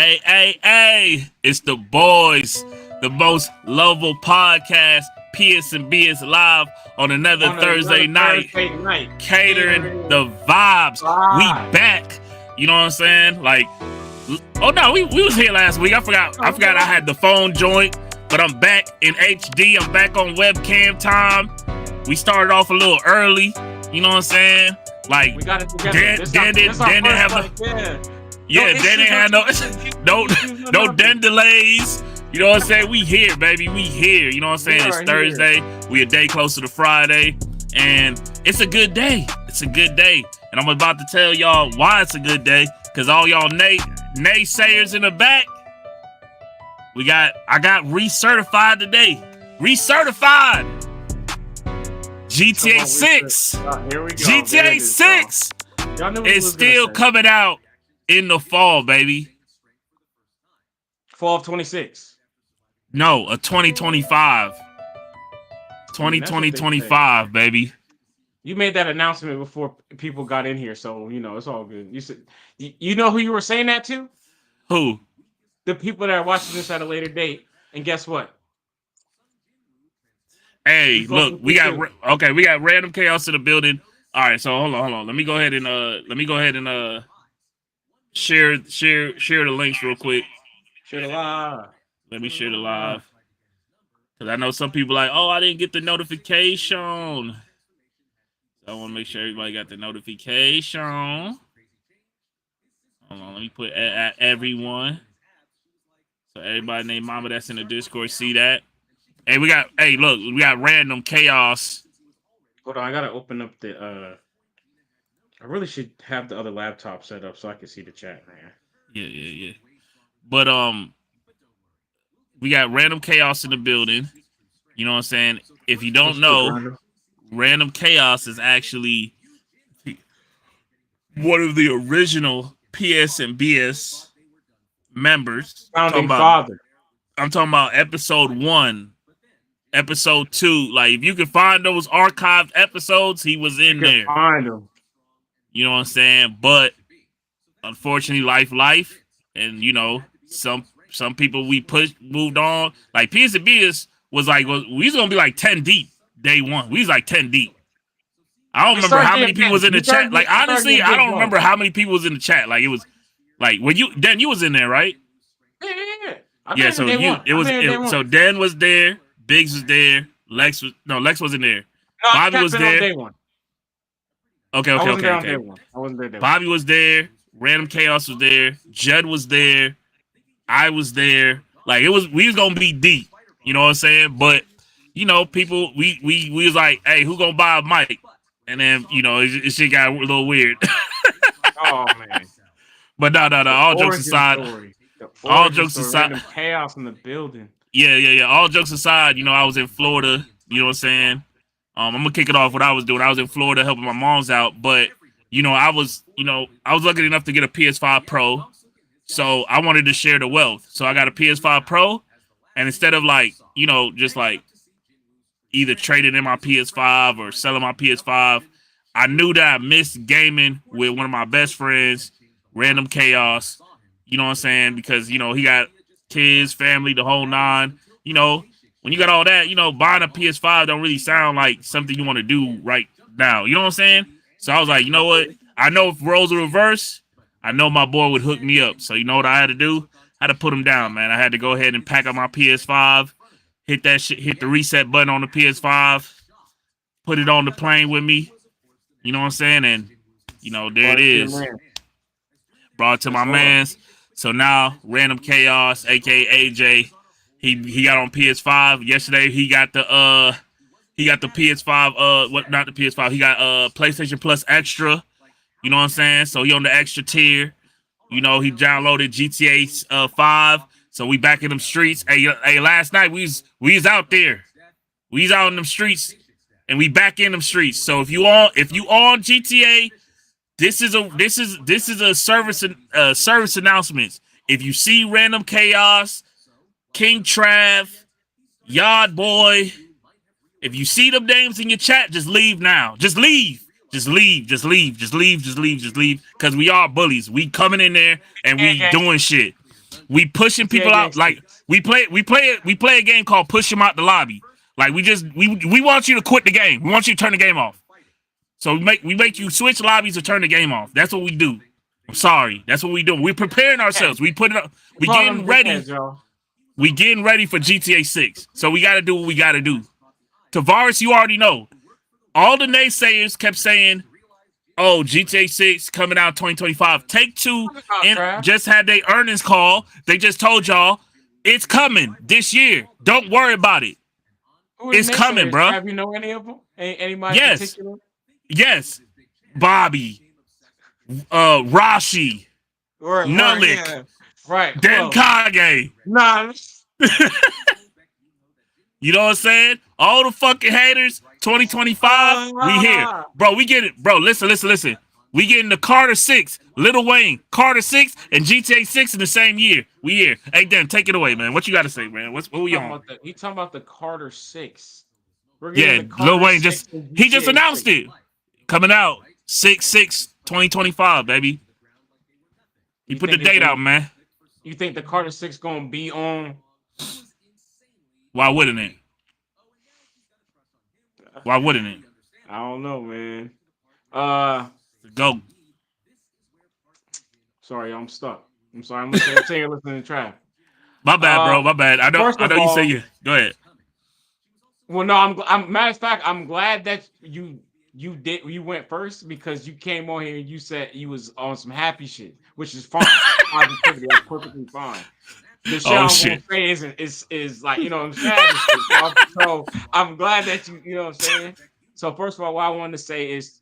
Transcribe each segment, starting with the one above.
Hey, it's the boys, the most lovable podcast, PS live on another Thursday night, catering the vibes. We back. You know what I'm saying? Like, oh no, we was here last week. I forgot I had the phone joint, but I'm back in HD. I'm back on webcam time. We started off a little early. You know what I'm saying? Like, we got it together. Dan didn't have no den delays. You know what I'm saying? We here, baby. We here. You know what I'm saying? It's Thursday. We a day closer to Friday. And it's a good day. It's a good day. And I'm about to tell y'all why it's a good day. Because all y'all naysayers in the back, I got recertified today. Recertified. GTA 6. Here we go. GTA 6 is still coming out in the fall, baby. Fall of 26. No, a 2025. 2025, baby. You made that announcement before people got in here, so you know it's all good. You said, you know who you were saying that to? Who? The people that are watching this at a later date. And guess what? Hey, look, we got random chaos in the building. All right, so hold on. Let me go ahead and share the links real quick. Share the live. Let me share the live. Cause I know some people like, oh, I didn't get the notification. So I want to make sure everybody got the notification. Hold on, let me put everyone. So everybody named Mama that's in the Discord see that. Hey, we got random chaos. Hold on, I gotta open up the I really should have the other laptop set up so I can see the chat, man. Yeah. But we got random chaos in the building. You know what I'm saying? If you don't know, random chaos is actually one of the original PS members. Founding father. I'm talking about episode 1. Episode 2, like if you can find those archived episodes, he was in there. Find them. You know what I'm saying? But unfortunately, life, and you know, some people we moved on. Like PS was like, we was gonna be like 10 deep day one. We was like 10 deep. I don't remember how many people was in the chat. Like honestly, I don't remember how many people was in the chat. Like it was like when you was in there, right? Yeah. So Dan was there. Biggs was there. Lex wasn't there. No, Bobby was there. Day one. Okay. I wasn't there. Bobby was there. Random Chaos was there. Judd was there. I was there. Like we was gonna be deep. You know what I'm saying? But you know, people, we was like, hey, who gonna buy a mic? And then you know, it shit got a little weird. Oh man. But no. All jokes aside. Random chaos in the building. Yeah. All jokes aside, you know, I was in Florida. You know what I'm saying? I'm gonna kick it off what I was doing. I was in Florida helping my moms out, but you know, I was lucky enough to get a PS5 Pro, so I wanted to share the wealth. So I got a PS5 Pro, and instead of like, you know, just like either trading in my PS5 or selling my PS5, I knew that I missed gaming with one of my best friends, Random Chaos. You know what I'm saying? Because you know he got kids, family, the whole nine. You know, when you got all that, you know, buying a PS5 don't really sound like something you want to do right now. You know what I'm saying? So I was like, you know what? I know if roles are reversed, I know my boy would hook me up. So you know what I had to do? I had to put him down, man. I had to go ahead and pack up my PS5, hit that shit, hit the reset button on the PS5, put it on the plane with me. You know what I'm saying? And, you know, there it is. Brought it to my mans. So now, Random Chaos, aka AJ, he got on PS5 yesterday. He got the PS5. Not the PS5. He got PlayStation Plus Extra. You know what I'm saying? So he on the extra tier. You know, he downloaded GTA 5. So we back in them streets. Hey, last night we was out there. We was out in them streets, and we back in them streets. So if you on GTA. This is a service announcement. If you see Random Chaos, King Trav, Yard Boy, if you see them names in your chat, just leave now. Just leave. Just leave. Because we are bullies. We coming in there and we doing shit. We pushing people out. Like we play a game called push them out the lobby. Like we want you to quit the game. We want you to turn the game off. So we make you switch lobbies or turn the game off. That's what we do. I'm sorry. That's what we do. We're preparing ourselves. We put it up. We getting ready. We getting ready for GTA 6. So we got to do what we got to do. Tavares, you already know. All the naysayers kept saying, "Oh, GTA 6 coming out 2025." Take-Two and just had their earnings call. They just told y'all it's coming this year. Don't worry about it. It's coming, bro. Have you know any of them? Anybody in particular? Yes. Bobby. Rashi. Nulik. Yeah. Right. Denkage. Nah. You know what I'm saying? All the fucking haters, 2025, we here. Bro, we get it. Bro, listen. We getting the Carter 6, Lil Wayne, Carter 6, and GTA 6 in the same year. We here. Hey, Dan, take it away, man. What you got to say, man? What we on? He talking about the Carter 6. Yeah, Lil Wayne he just announced it. Coming out 6/6/2025, baby. He put the date out, man. You think the Carter 6 gonna be on? Why wouldn't it? Why wouldn't it? I don't know, man. Go. Sorry, I'm stuck. I'm sorry. I'm listening to trap. My bad, bro. My bad. I know you say you. Go ahead. Well, no, I'm matter of fact, I'm glad that you went first because you came on here and you said you was on some happy shit, which is fine. Positivity, that's perfectly fine. The shit I'm gonna say is like, you know, I'm sad. So I'm glad that you know what I'm saying. So first of all, what I wanted to say is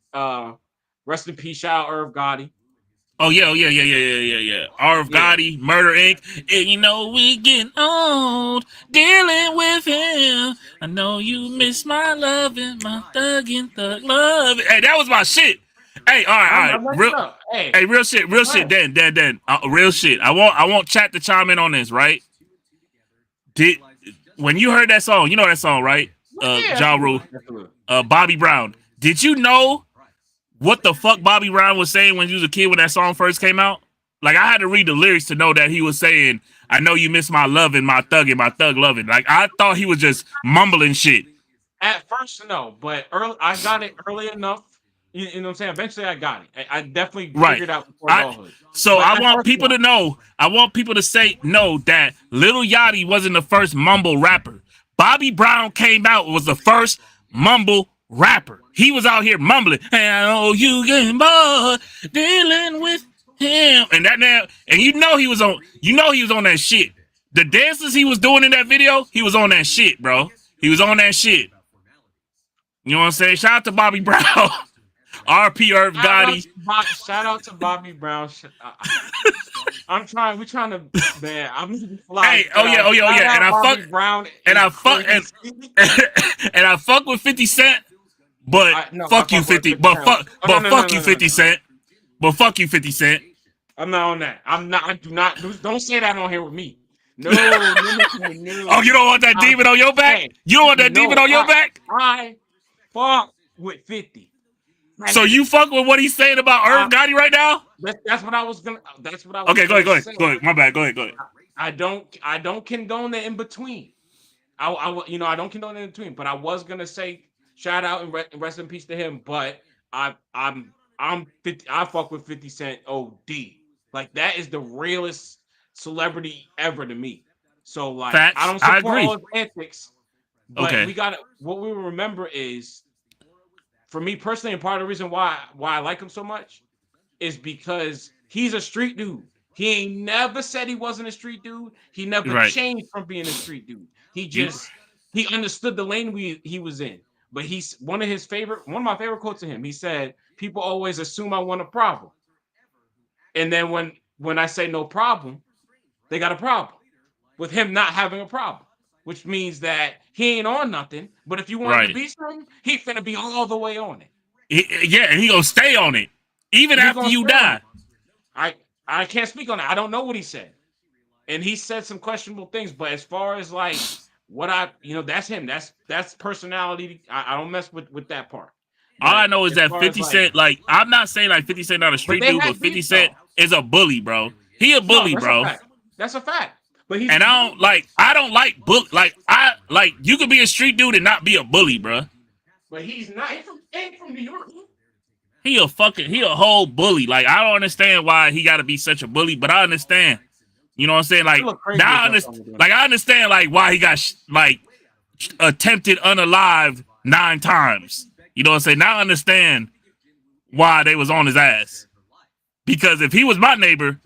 rest in peace, shout out Irv Gotti. Oh yeah. Irv Gotti, Murder Inc. And you know we getting old, dealing with him. I know you miss my loving, my thugging thug love. Hey, that was my shit. Hey, all right. Real shit, Dan. Real shit. I want chat to chime in on this, right? When you heard that song, you know that song, right? Ja Rule, Bobby Brown. Did you know what the fuck Bobby Brown was saying when you was a kid when that song first came out? Like, I had to read the lyrics to know that he was saying, "I know you miss my loving, my thugging, my thug loving." Like, I thought he was just mumbling shit. At first, no, but I got it early enough. You know what I'm saying? Eventually, I got it. I definitely figured out before adulthood. So I want people to know. I want people to know that Lil Yachty wasn't the first mumble rapper. Bobby Brown came out was the first mumble rapper. He was out here mumbling, "Hey, I know you getting bored dealing with him," and you know he was on that shit. The dances he was doing in that video, he was on that shit, bro. He was on that shit. You know what I'm saying? Shout out to Bobby Brown. RP Irv Gotti. Shout out to Bobby Brown. We're trying to, man. I'm fly. Hey, oh yeah. And I fuck with 50 Cent, but fuck you 50. But fuck you 50 Cent. But fuck you 50 Cent. I'm not on that. I'm not. I do not. Don't say that on here with me. No. Oh, you don't want that demon on your back? You don't want that demon on your back? I fuck with 50. So you fuck with what he's saying about Irv Gotti right now? That's what I was gonna. That's what I was. Okay, go ahead. My bad. Go ahead. I don't condone the in between. I don't condone the in between. But I was gonna say shout out and rest in peace to him. But I fuck with 50 Cent OD. Like, that is the realest celebrity ever to me. So like, facts. I don't support all his antics. But what we remember is, for me personally, and part of the reason why I like him so much is because he's a street dude. He ain't never said he wasn't a street dude. He never changed from being a street dude. He just he understood the lane he was in. But he's one of my favorite quotes of him. He said, "People always assume I want a problem. And then when I say no problem, they got a problem with him not having a problem." Which means that he ain't on nothing. But if you want him to be something, he finna be all the way on it. And he gonna stay on it even after you die. I can't speak on it. I don't know what he said, and he said some questionable things. But as far as like what that's him. That's personality. I don't mess with that part. But all I know is that 50 Cent, like, I'm not saying like 50 Cent not a street dude, but 50 Cent is a bully, bro. He a bully, bro. That's a fact. But he's and I don't like bully. Like you could be a street dude and not be a bully, bro. But he's not. He's from New York. He a whole bully. Like I don't understand why he got to be such a bully, but I understand. You know what I'm saying? Like now I understand like why he got like attempted unalive 9 times. You know what I'm saying? Now I understand why they was on his ass. Because if he was my neighbor,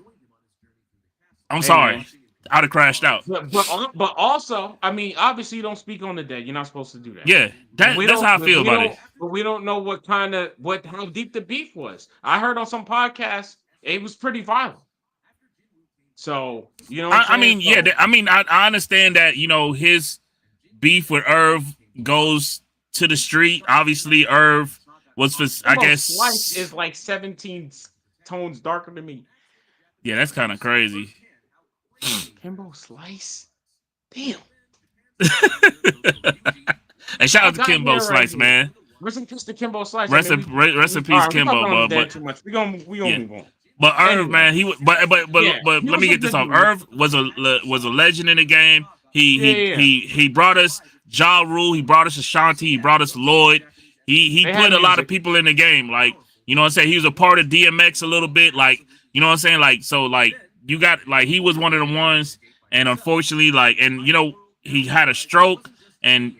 I'm sorry, I'd have crashed out. But also, I mean, obviously you don't speak on the dead. You're not supposed to do that. Yeah, that's how I feel about it. But we don't know how deep the beef was. I heard on some podcasts it was pretty violent. So you know, I mean, I understand that his beef with Irv goes to the street. Obviously, Irv was for I guess Slice is like 17 tones darker than me. Yeah, that's kind of crazy. Kimbo Slice, damn. And shout out to Kimbo Slice, man. Rest in peace to Kimbo Slice. Rest in peace, Kimbo. But too much. We gonna move on. But Irv, man, but let me get this off. Irv was a legend in the game. He brought us Ja Rule. He brought us Ashanti. He brought us Lloyd. He put a lot of people in the game. Like, you know what I'm saying? He was a part of DMX a little bit. Like, you know what I'm saying? Like, so like you got like he was one of the ones. And unfortunately, like, and he had a stroke, and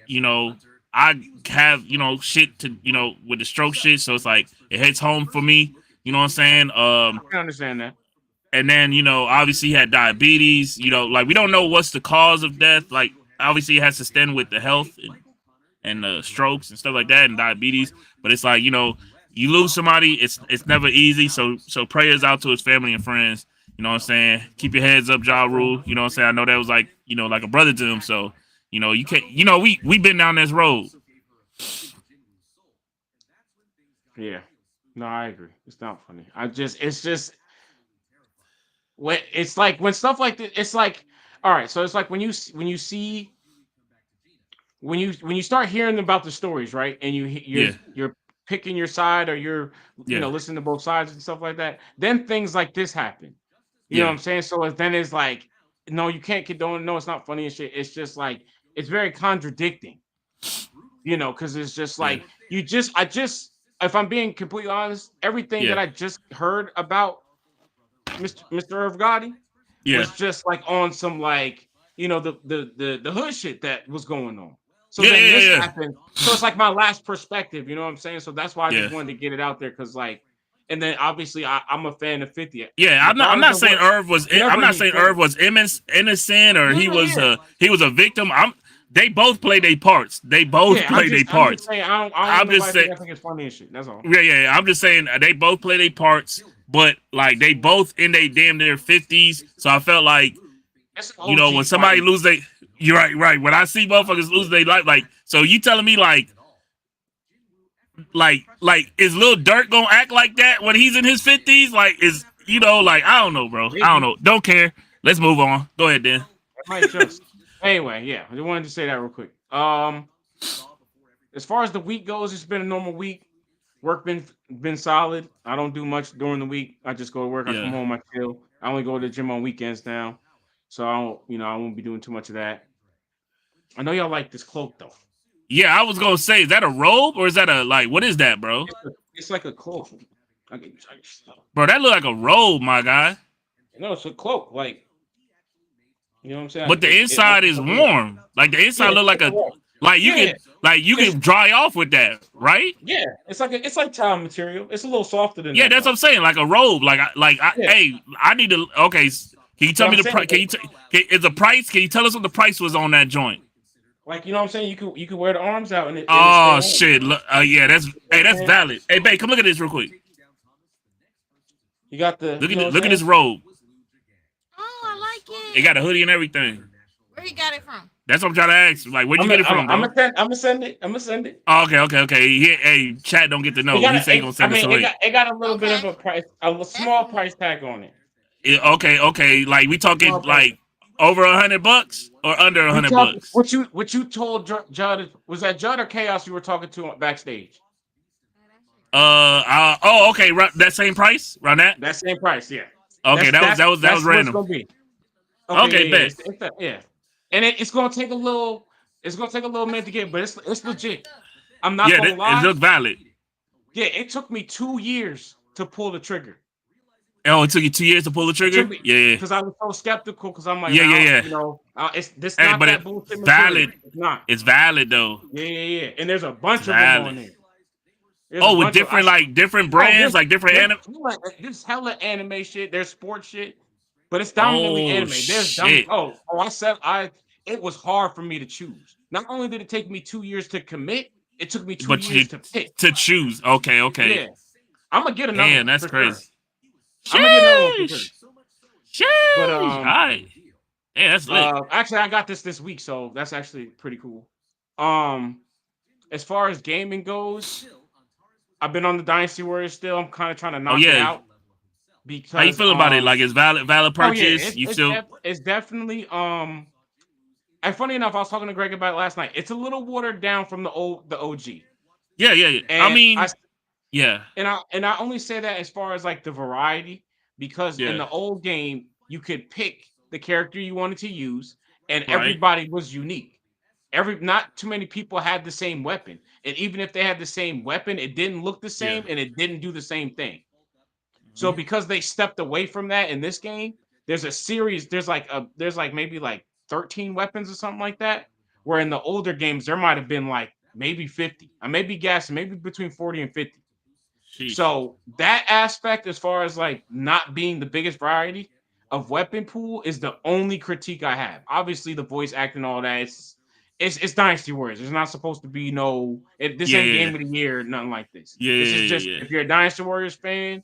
I have shit to with the stroke shit. So it's like it hits home for me. You know what I'm saying? I can understand that. And then, obviously he had diabetes, like we don't know what's the cause of death. Like obviously it has to stand with the health and strokes and stuff like that and diabetes. But it's like, you lose somebody, it's never easy. So prayers out to his family and friends. You know what I'm saying? Keep your heads up, Ja Rule. You know what I'm saying? I know that was like, like a brother to him. So, you can't, we been down this road. Yeah. No, I agree. It's not funny. It's like when stuff like this, it's like, all right. So it's like when you start hearing about the stories, right? And you're picking your side, or you're listening to both sides and stuff like that. Then things like this happen. You know what I'm saying? So then it's like, no, you can't condone. No, it's not funny and shit. It's just like it's very contradicting. Because it's just like if I'm being completely honest, everything that I just heard about Mr. Irv Gotti was just like on some like the hood shit that was going on. So then this happened. So it's like my last perspective. You know what I'm saying? So that's why I just wanted to get it out there because like, and then obviously I'm a fan of 50. Yeah, I'm not saying Irv was. I'm not saying Irv was innocent or he was a victim. They both play their parts. They both play their parts. I'm just saying. I think it's funny and shit. That's all. Yeah. I'm just saying they both play their parts, but like they both in their damn near 50s. So I felt like, when somebody lose you're right. When I see motherfuckers lose their life, like, so you telling me like is Lil Durk gonna act like that when he's in his 50s? Like, like I don't know, bro. I don't know. Don't care. Let's move on. Go ahead, then. Anyway, yeah, I just wanted to say that real quick. As far as the week goes, it's been a normal week. Work been solid. I don't do much during the week. I just go to work. I come home. I chill. I only go to the gym on weekends now, so I won't be doing too much of that. I know y'all like this cloak though. Yeah, I was gonna say, is that a robe or is that what is that, bro? It's like a cloak. Bro, that look like a robe, my guy. No, it's a cloak. Like, you know what I'm saying? But the inside is warm. Like the inside look like you can dry off with that, right? Yeah, it's like towel material. It's a little softer than that. Yeah, that's what I'm saying. Like a robe. Hey, I need to. Okay, can you tell me the price? Is the price? Can you tell us what the price was on that joint? Like, you know what I'm saying? You could wear the arms out and shit. Look, that's valid. Hey, babe, come look at this real quick. You got the look at this robe. Oh, I like it. It got a hoodie and everything. Where you got it from? That's what I'm trying to ask. Like, where'd you get it from, bro? I'm gonna send it. Oh, okay. Hey, chat don't get to know. He said he gonna send it. It got a little bit of a price, a small price tag on it. Okay. Like, we talking like over $100 or under $100? What you told Judd, was that Judd or Chaos you were talking to backstage? Okay, right, that same price, around that? That same price, yeah. Okay, that was random. Okay, Yeah. bet. Yeah. And it's gonna take a little. It's gonna take a little minute to get, but it's legit. I'm not Yeah, gonna it lie. looked valid. Yeah, it took me 2 years to pull the trigger. Oh, it took you 2 years to pull the It took trigger? me Yeah. because I was so skeptical. Because I'm like, Yeah, man, yeah, I don't, yeah. it's this Hey, not but that it's bullshit material. valid. It's not. It's valid though. Yeah. And there's a It's bunch of them on valid. there. There's a Oh, with bunch of different like different oh, brands, like different anime. there's hella anime shit. There's sports shit, but it's dominantly Oh anime. There's dumb. shit. I said I. It was hard for me to choose. Not only did it take me 2 years to commit, it took me two But you years to pick. to choose. Okay, okay. Yeah, I'm gonna get another Damn, one that's for sure. crazy. I'm gonna get another one for sure. Sheesh. But Sheesh. All right. Yeah, that's lit. actually, I got this week, so that's actually pretty cool. Um, as far as gaming goes, I've been on the Dynasty Warriors still. I'm kind of trying to Oh knock it yeah. out How you because feeling about it? Like it's valid oh yeah, purchase? You still it's definitely and funny enough, I was talking to Greg about it last night. It's a little watered down from the OG. Yeah. I And mean, yeah. I only say that as far as like the variety, because in Yeah. the old game you could pick the character you wanted to use, and Right. everybody was unique. Not too many people had the same weapon, and even if they had the same weapon, it didn't look the Yeah. same and it didn't do the same thing. So Mhm. because they stepped away from that in this game, there's a series. There's like maybe like 13 weapons or something like that. Where in the older games there might have been like maybe 50. I may be guessing, maybe between 40 and 50. Sheesh. So that aspect, as far as like not being the biggest variety of weapon pool, is the only critique I have. Obviously, the voice acting, all that, it's Dynasty Warriors. There's not supposed to be this ain't Yeah. game of the year, nothing like this. This is just Yeah. if you're a Dynasty Warriors fan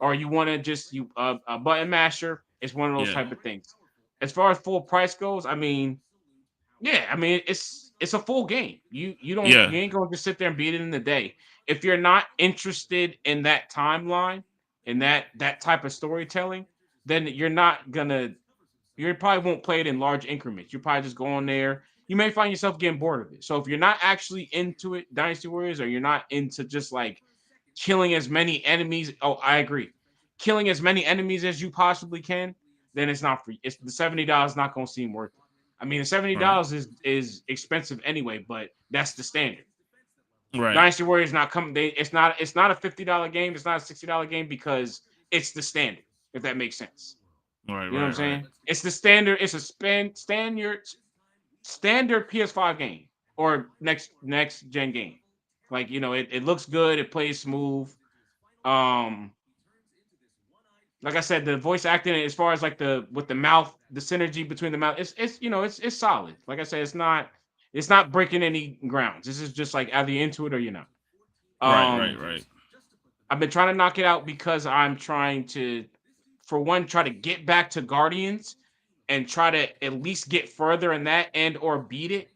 or you want to just a button masher, it's one of those Yeah. type of things. As far as full price goes, I mean, yeah, I mean it's a full game. Yeah. You ain't gonna just sit there and beat it in the day. If you're not interested in that timeline and that type of storytelling, then you probably won't play it in large increments. You probably just go on there. You may find yourself getting bored of it. So if you're not actually into it, Dynasty Warriors, or you're not into just like killing as many enemies. Oh, I agree. Killing as many enemies as you possibly can, then it's not free. It's the $70 not gonna seem worth it. I mean, the Right. $70 is expensive anyway, but that's the standard. Right. Dynasty Warriors not coming. It's not a $50 game. It's not a $60 game because it's the standard. If that makes sense, Right. you know what I'm Right. saying? It's the standard. It's a standard PS5 game or next gen game. Like it looks good. It plays smooth. Um, like I said, the voice acting as far as like the mouth, the synergy between the mouth, it's solid. Like I said, it's not breaking any grounds. This is just like either you're into it or you're not. Um, Right. I've been trying to knock it out because I'm trying to, for one, try to get back to Guardians and try to at least get further in that and or beat it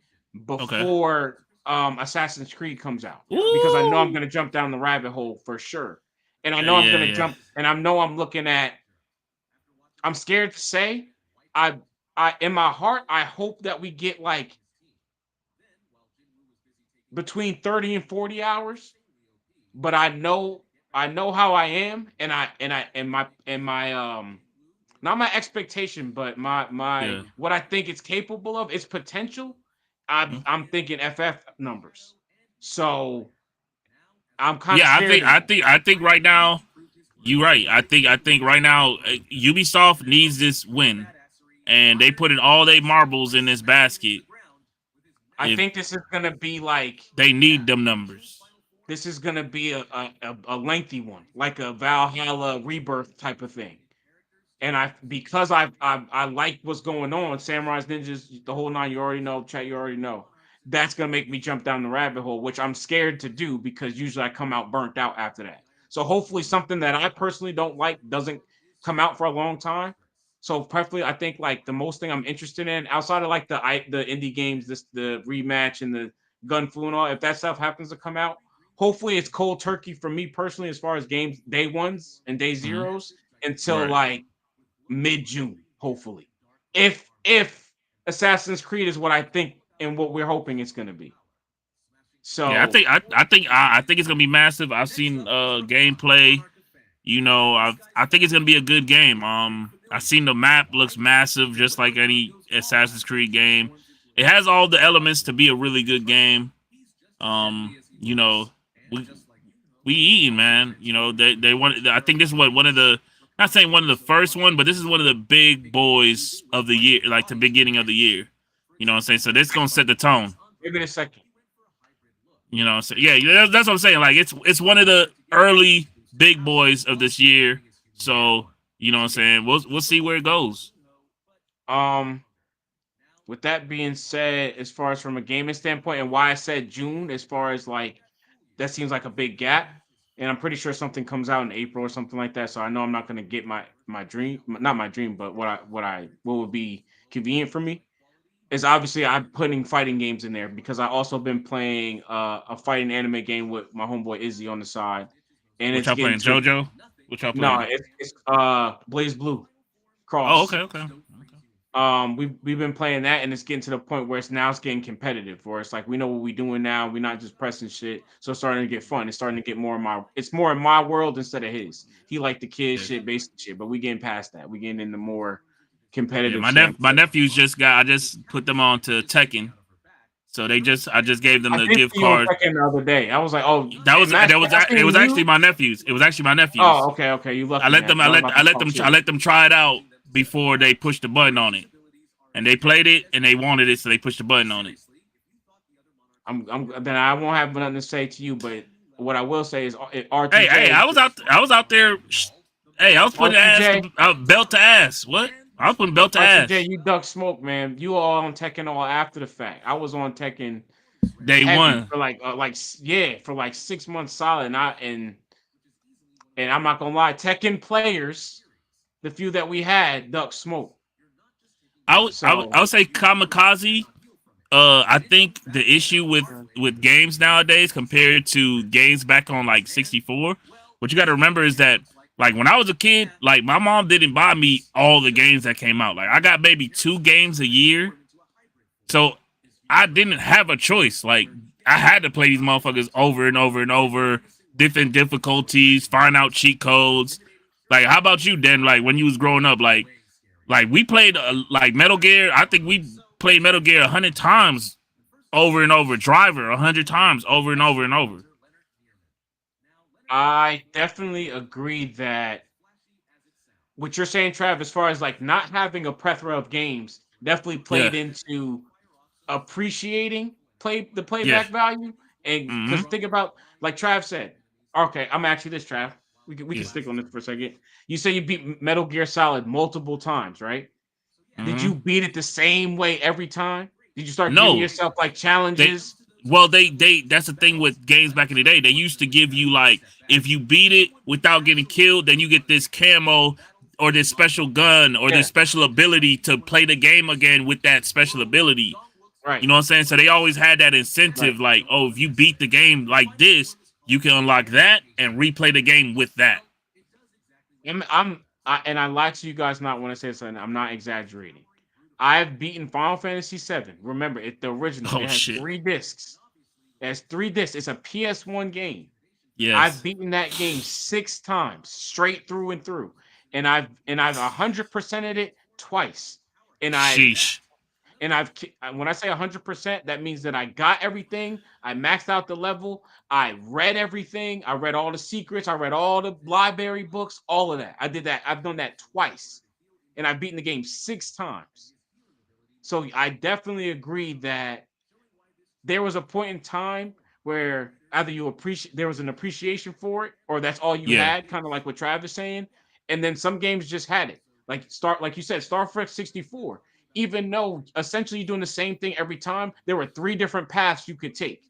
Okay. before Assassin's Creed comes out, because I know I'm Ooh. gonna jump down the rabbit hole for sure. And I know I'm gonna Yeah. jump, and I know I'm looking at. I'm scared to say, I in my heart I hope that we get like between 30 and 40 hours, but I know how I am, and my not my expectation, but my Yeah. what I think it's capable of, its potential. Mhm. I'm thinking FF numbers. So I'm kind of Yeah, scared of that. I think right now you're right. I think right now Ubisoft needs this win, and they put in all their marbles in this basket. I If think this is gonna be like they need them numbers, this is gonna be a lengthy one, like a Valhalla Rebirth type of thing. And because I like what's going on, Samurai's Ninjas, the whole nine, you already know, chat, you already know. That's gonna make me jump down the rabbit hole, which I'm scared to do because usually I come out burnt out after that. So hopefully something that I personally don't like doesn't come out for a long time. So preferably, I think like the most thing I'm interested in outside of like the indie games, the rematch and the gun flu and all, if that stuff happens to come out, hopefully it's cold turkey for me personally as far as games day ones and day hmm zeros until right? like mid-June, hopefully. If Assassin's Creed is what I think and what we're hoping it's going to be. Yeah, So I think it's gonna be massive. I've seen gameplay. You know, I think it's gonna be a good game. I seen the map looks massive, just like any Assassin's Creed game. It has all the elements to be a really good game. You know, we eating, man. You know, they want. I think this is what one of the, not saying one of the first one, but this is one of the big boys of the year, like the beginning of the year. You know what I'm saying? So this gonna set the tone. Give it a second. You know, so yeah, that's what I'm saying. Like it's one of the early big boys of this year. So you know what I'm saying. We'll see where it goes. Um, with that being said, as far as from a gaming standpoint, and why I said June, as far as like that seems like a big gap, and I'm pretty sure something comes out in April or something like that. So I know I'm not gonna get my dream, not my dream, but what would be convenient for me is obviously I'm putting fighting games in there because I also been playing a fighting anime game with my homeboy Izzy on the side, and What it's y'all getting playing, to JoJo? What y'all no, playing? it's Blaze Blue Oh, Cross. okay. We've been playing that, and it's getting to the point where it's getting competitive. Where it's like we know what we're doing now. We're not just pressing shit. So it's starting to get fun. It's starting to get more in my. It's more in my world instead of his. He like the kid Yeah. shit, basic shit, but we getting past that. We getting into more Yeah, competitive shit. my nephews I just put them on to Tekken. So I just gave them I the did gift see you on card. Tekken the other day. I was like, oh, I It seen was actually you. my nephews. It was actually my nephews. Oh, okay. You lucky man. 'Cause I was about to talk I shit. let them try it out before they pushed the button on it. And they played it and they wanted it, so they pushed the button on it. Then I won't have nothing to say to you, but what I will say is Hey, RTJ, I was out there. Hey, I was putting RTJ, belt to ass. What? I was putting belt to RTJ, ass. you duck smoke, man. You all on Tekken all after the fact. I was on Tekken Day heavy one. for for like 6 months solid, and I'm not gonna lie, Tekken players, the few that we had, duck smoke. I would say Kamikaze. I think the issue with games nowadays compared to games back on like 64, what you got to remember is that like when I was a kid, like my mom didn't buy me all the games that came out. Like I got maybe 2 games a year, so I didn't have a choice. Like I had to play these motherfuckers over and over and over, different difficulties, find out cheat codes. Like how about you, Dan? Like when you was growing up, like we played like Metal Gear. I think we played Metal Gear 100 times over and over. Driver 100 times over and over and over. I definitely agree that what you're saying, Trav, as far as like not having a plethora of games, definitely Yeah, played into appreciating yeah. playback value. And Mm-hmm. because think about like Trav said, okay, I'm actually this Trav. We can Yeah. stick on this for a second. You say you beat Metal Gear Solid multiple times, right? Did Mm-hmm. you beat it the same way every time? Did you start giving No, yourself like they. challenges? Well, they. That's the thing with games back in the day. They used to give you like if you beat it without getting killed, then you get this camo or this special gun or Yeah, this special ability to play the game again with that special ability. right, You know what I'm saying? So they always had that right. incentive, like, oh, if you beat the game like this, you can unlock that and replay the game with that. And I lie to you guys not when I say something. I'm not exaggerating. I've beaten Final Fantasy VII. Remember, it's the original. Oh It has shit. 3 discs. It has 3 discs. It's a PS1 game. I've Yes. beaten that game 6 times straight through and through, and I've 100%ed it twice. And Sheesh. when I say 100%, that means that I got everything. I maxed out the level. I read everything. I read all the secrets. I read all the library books. All of that. I did that. I've done that twice, and I've beaten the game 6 times. So I definitely agree that there was a point in time where either you appreciate there was an appreciation for it, or that's all you Yeah. had, kind of like what Travis saying. And then some games just had it. Like you said, Star Fox 64. Even though essentially you're doing the same thing every time, there were 3 different paths you could take.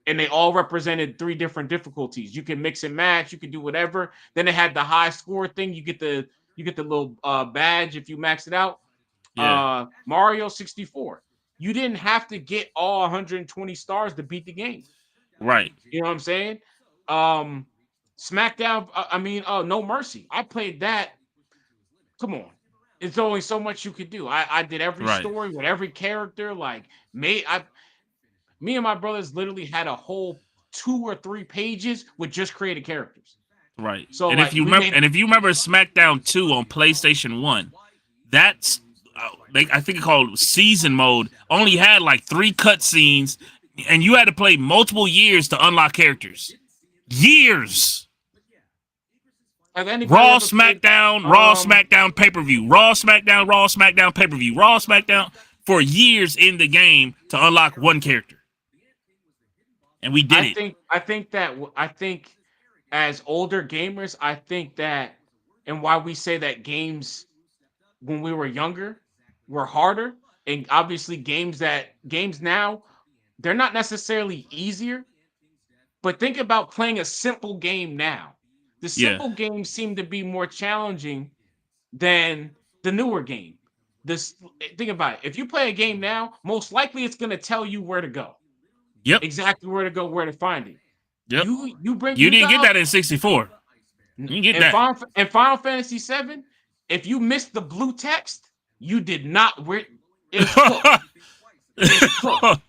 And they all represented 3 different difficulties. You can mix and match, you can do whatever. Then it had the high score thing. You get the little badge if you max it out. Yeah. Mario 64. You didn't have to get all 120 stars to beat the game. Right. You know what I'm saying? Um, SmackDown. No Mercy. I played that. Come on, it's only so much you could do. I did every Right. story with every character. Like me and my brothers literally had a whole 2 or 3 pages with just created characters. Right. So And if like you remember, SmackDown 2 on PlayStation 1, that's I think it's called season mode. Only had like 3 cutscenes, and you had to play multiple years to unlock characters. Years. Have anybody Raw, ever played SmackDown, pay-per-view. Raw, SmackDown, pay-per-view. Raw, SmackDown for years in the game to unlock one character. And we did it. I think as older gamers, I think that, and why we say that games when we were younger were harder, and obviously games now, they're not necessarily easier, but think about playing a simple game now. The Yeah. simple games seem to be more challenging than the newer game. This Think about it. If you play a game now, most likely it's going to tell you where to go. Yep. Exactly where to go, where to find it. Yep. You didn't get that in 64. You didn't get that. In Final Fantasy 7, if you missed the blue text, you did not it's cooked. It's cooked.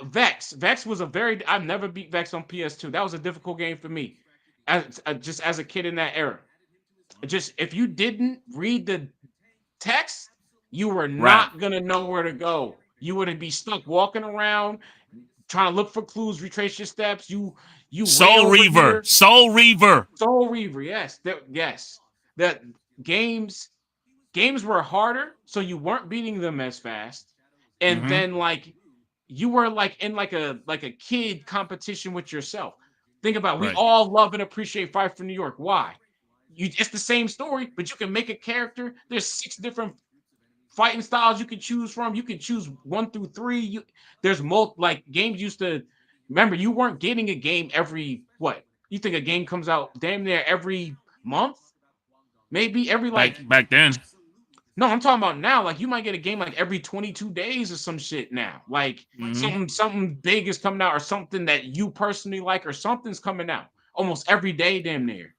Vex. Vex was I've never beat Vex on PS2. That was a difficult game for me. Just as a kid in that era. Just if you didn't read the text, you were not gonna know where to go. You would be stuck walking around trying to look for clues, retrace your steps. You Soul Reaver. Yes. That games were harder, so you weren't beating them as fast. And then like you were like in like a kid competition with yourself. Think about we all love and appreciate Fight for New York. Why? It's the same story, but you can make a character. There's 6 different fighting styles you can choose from. You can choose 1 through 3. There's like games used to remember you weren't getting a game every what? You think a game comes out damn near every month? Maybe every like back then. No, I'm talking about now. Like you might get a game like every 22 days or some shit now. Like something big is coming out or something that you personally like or something's coming out almost every day damn near.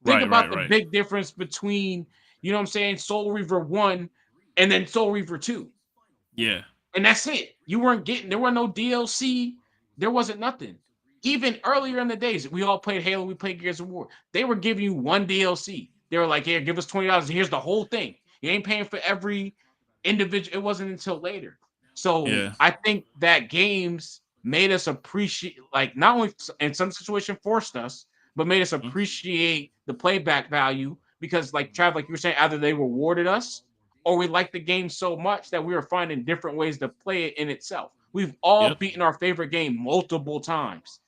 Think about the big difference between, you know what I'm saying, Soul Reaver 1 and then Soul Reaver 2. Yeah. And that's it. There were no DLC. There wasn't nothing. Even earlier in the days, we all played Halo, we played Gears of War. They were giving you 1 DLC. They were like, here, give us $20. Here's the whole thing. You ain't paying for every individual. It wasn't until later. So I think that games made us appreciate, like not only in some situation forced us, but made us appreciate the playback value because like Trav, like you were saying, either they rewarded us or we liked the game so much that we were finding different ways to play it in itself. We've all beaten our favorite game multiple times.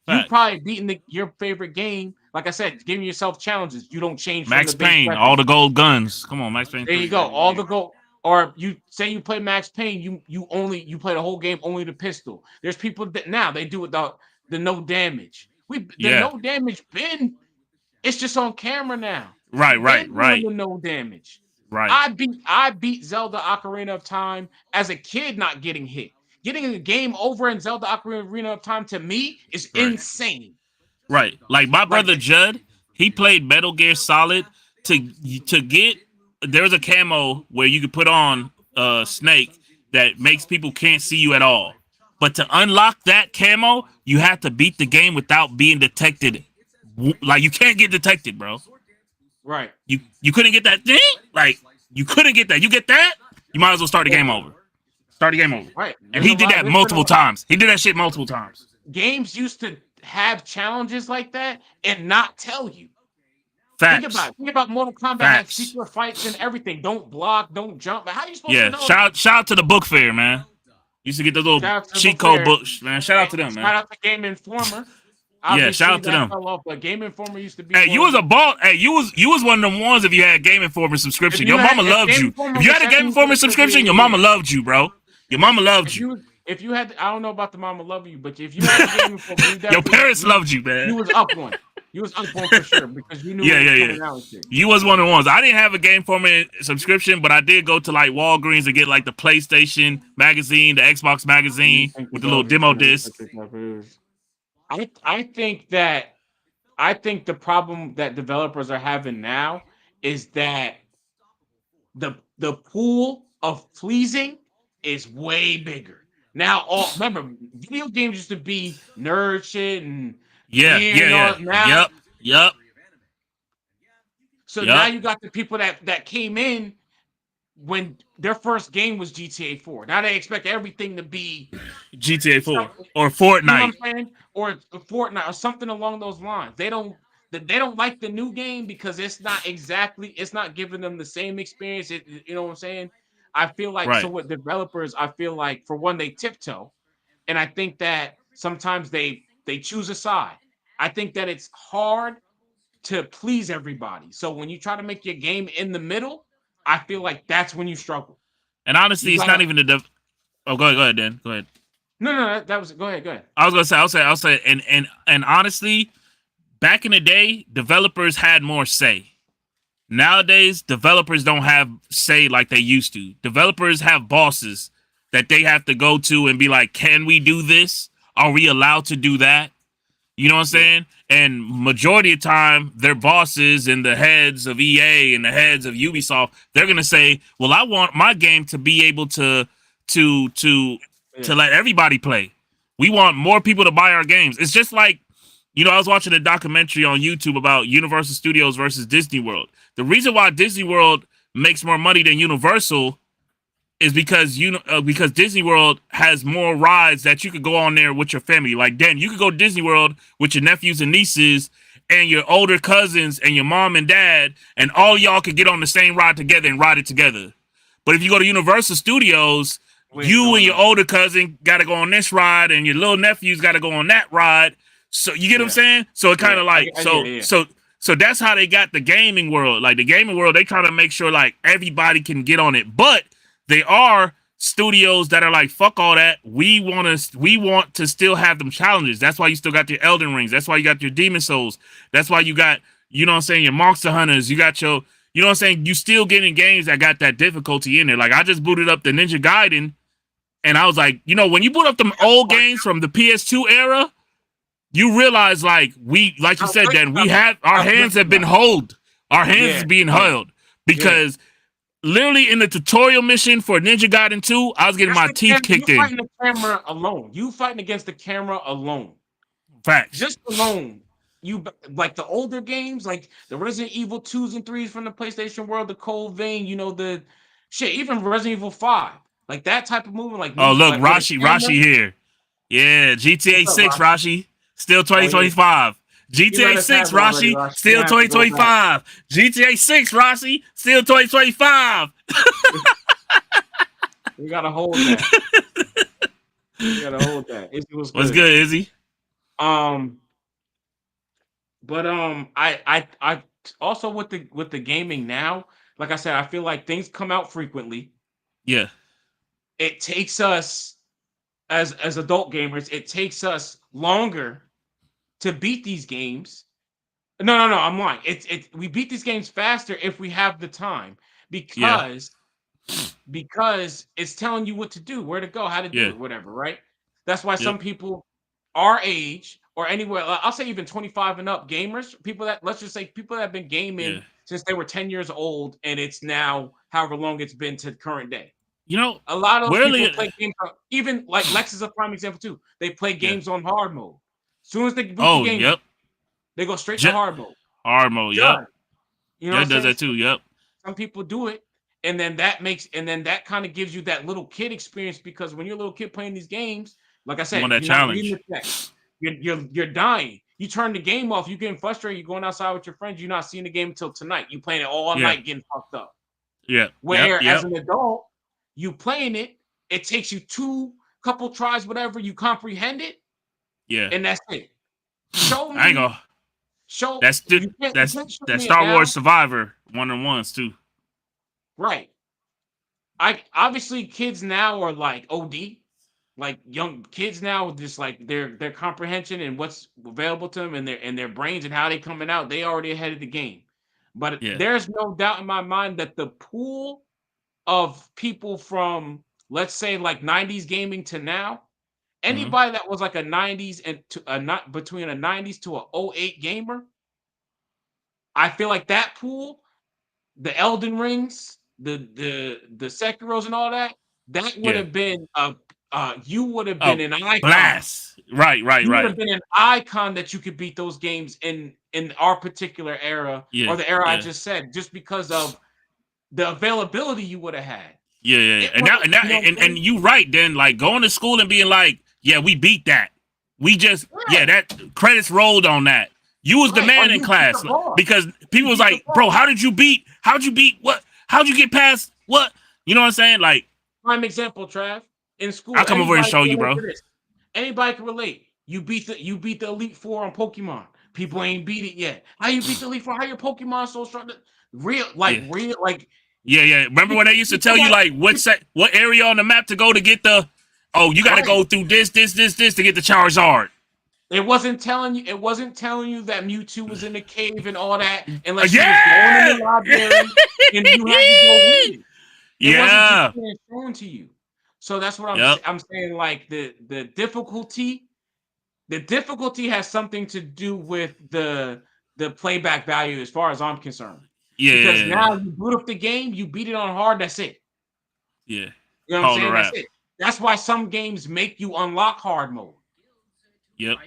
You've probably beaten your favorite game. Like I said, giving yourself challenges. You don't change. Max Payne, all the gold guns. Come on, Max Payne. There you go. All the gold. Or you say you play Max Payne, you play the whole game only the pistol. There's people that now they do it the no damage. No damage it's just on camera now. Right. The no damage. Right. I beat Zelda Ocarina of Time as a kid not getting hit. Getting a game over in Zelda Ocarina of Time to me is insane. Right. Like my brother Judd, he played Metal Gear Solid to get there's a camo where you could put on Snake that makes people can't see you at all. But to unlock that camo, you have to beat the game without being detected. Like you can't get detected, bro. Right. You couldn't get that thing? Like you couldn't get that. You get that? You might as well start the game over. Start the game over. Right. And he did that multiple times. He did that shit multiple times. Games used to have challenges like that and not tell you. Facts. Think about Mortal Kombat had secret fights and everything. Don't block, don't jump. But how are you supposed to know? Shout out to the book fair, man. Used to get those little cheat code books, man. Shout out to them, man. Shout out to Game Informer. Shout out to them. But Game Informer used to be. Hey, you was a ball. Hey, you was one of them ones. If you had a Game Informer subscription, your mama loved you. If you had a Game Informer subscription, your mama loved you, bro. Your mama loved you. If you had, I don't know about the mama love you, but if you had a Game Informer, your parents loved you, man. You was up one. You was up one for sure because you knew. You was one of the ones. I didn't have a Game Informer subscription, but I did go to like Walgreens to get like the PlayStation magazine, the Xbox magazine with the little demo disc. I think the problem that developers are having now is that the pool of pleasing is way bigger. Now, remember, video games used to be nerd shit and You know, now, Yep. so now you got the people that came in when their first game was GTA 4. Now they expect everything to be GTA 4 or you know what Fortnite. I'm saying? Or Fortnite or something along those lines. They don't like the new game because it's not giving them the same experience. You know what I'm saying? I feel like so Right. with developers, I feel like for one, they tiptoe. And I think that sometimes they choose a side. I think that it's hard to please everybody. So when you try to make your game in the middle, I feel like that's when you struggle. And honestly, You it's not gotta even the oh, go ahead, Dan. Go ahead. no, that was go ahead. I was gonna say, I'll say, and honestly, back in the day, developers had more say. Nowadays, developers don't have say like they used to. Developers have bosses that they have to go to and be like, "Can we do this? Are we allowed to do that?" You know what I'm saying? And majority of the time, their bosses and the heads of EA and the heads of Ubisoft, they're gonna say, "Well, I want my game to be able to to let everybody play. We want more people to buy our games." It's just like, I was watching a documentary on YouTube about Universal Studios versus Disney World. The reason why Disney World makes more money than Universal is because Disney World has more rides that you could go on there with your family. Like, Dan, you could go to Disney World with your nephews and nieces and your older cousins and your mom and dad, and all y'all could get on the same ride together and ride it together. But if you go to Universal Studios, you and your older cousin got to go on this ride, and your little nephews got to go on that ride. So you get what I'm saying? So it kind of like so that's how they got the gaming world. Like the gaming world, they try to make sure like everybody can get on it, but they are studios that are like, fuck all that. We want to still have them challenges. That's why you still got your Elden Rings. That's why you got your Demon Souls. That's why you got, you know what I'm saying, your Monster Hunters. You got your, you know what I'm saying, you still getting games that got that difficulty in there. Like I just booted up the Ninja Gaiden, and I was like, when you boot up them old games from the PS2 era, you realize like like you said, Dan, we have our hands have been held. Our hands is being held because literally in the tutorial mission for Ninja Gaiden 2, I was getting my teeth kicked in. You fighting the camera alone. You fighting against the camera alone. Facts. Just alone. You like the older games, like the Resident Evil 2s and 3s from the PlayStation world, the Cold Vein, the shit, even Resident Evil 5. Like that type of movement. Like oh, look, like Rashi here. Yeah, GTA 6, Rashi. Still 2025. GTA 6, Rashi. Still 2025. GTA 6, Rashi. Still 2025. We gotta hold that. Izzy was good. What's good, Izzy? But I also with the gaming now, like I said, I feel like things come out frequently. Yeah. It takes us as adult gamers, it takes us longer to beat these games. No, I'm lying. We beat these games faster if we have the time because it's telling you what to do, where to go, how to do it, whatever, right? That's why some people our age or anywhere, I'll say even 25 and up gamers, let's just say people that have been gaming since they were 10 years old, and it's now however long it's been to current day. A lot of those people play games, even like Lexx is a prime example too. They play games on hard mode. As soon as they boot the game, they go straight to hard mode. Hard mode, yep. You know, does that too, yep. Some people do it, and then that kind of gives you that little kid experience, because when you're a little kid playing these games, like I said, you want that challenge. You're dying. You turn the game off. You're getting frustrated. You're going outside with your friends. You're not seeing the game until tonight. You playing it all night, getting fucked up. Yeah. Where as an adult, you playing it, it takes you couple tries, whatever. You comprehend it. Yeah. And that's it. Show me. I ain't gonna. That's Star Wars Survivor 1-on-1s too. Right. Obviously kids now are like OD. Like young kids now, just like their comprehension and what's available to them and their brains and how they coming out, they already ahead of the game. But there's no doubt in my mind that the pool of people from, let's say, like 90s gaming to now, anybody that was like a 90s and not between a 90s to a 08 gamer, I feel like that pool, the Elden Rings, the Sekiros and all that would have been you would have been an icon. Blast. Right. You would have been an icon that you could beat those games in our particular era or the era I just said, just because of the availability you would have had. Yeah. And you right then, like going to school and being like, yeah, we beat that. We just that credits rolled on that. You was the man in class because people was like, bro, how'd you beat what? How'd you get past what? You know what I'm saying? Like prime example, Trav. In school, I'll come over and show you, bro. Anybody can relate. You beat the Elite Four on Pokemon. People ain't beat it yet. How you beat the Elite Four? How your Pokemon so strong? Real. Yeah. Remember when they used to tell you like what area on the map to go to get the you gotta go through this to get the Charizard. It wasn't telling you that Mewtwo was in the cave and all that, unless you was going in the library and you had to go read it. It wasn't just shown to you. So that's what I'm saying. Like the difficulty has something to do with the playback value, as far as I'm concerned. Yeah. Because now you boot up the game, you beat it on hard. That's it. Yeah. You know what I'm saying? That's it. That's why some games make you unlock hard mode. Yep.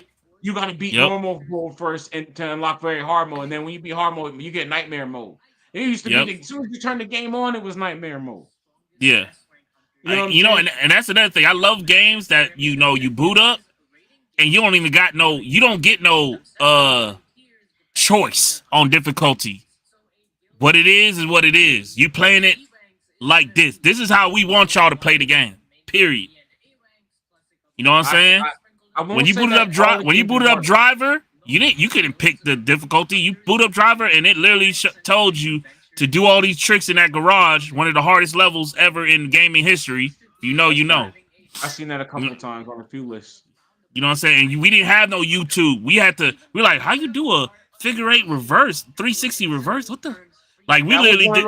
You got to beat normal mode first and to unlock very hard mode, and then when you beat hard mode, you get nightmare mode. It used to be as soon as you turn the game on, it was nightmare mode. Yeah. And that's another thing. I love games that you boot up and you don't get no choice on difficulty. What it is what it is. You playing it like this. This is how we want y'all to play the game. Period. You know what I'm saying? When you booted up Driver, you couldn't pick the difficulty. You boot up Driver and it literally told you to do all these tricks in that garage, one of the hardest levels ever in gaming history. You know. I've seen that a couple of times on a few lists. You know what I'm saying? And we didn't have no YouTube. We're like, how you do a figure 8 reverse, 360 reverse? What the? Like, we literally did.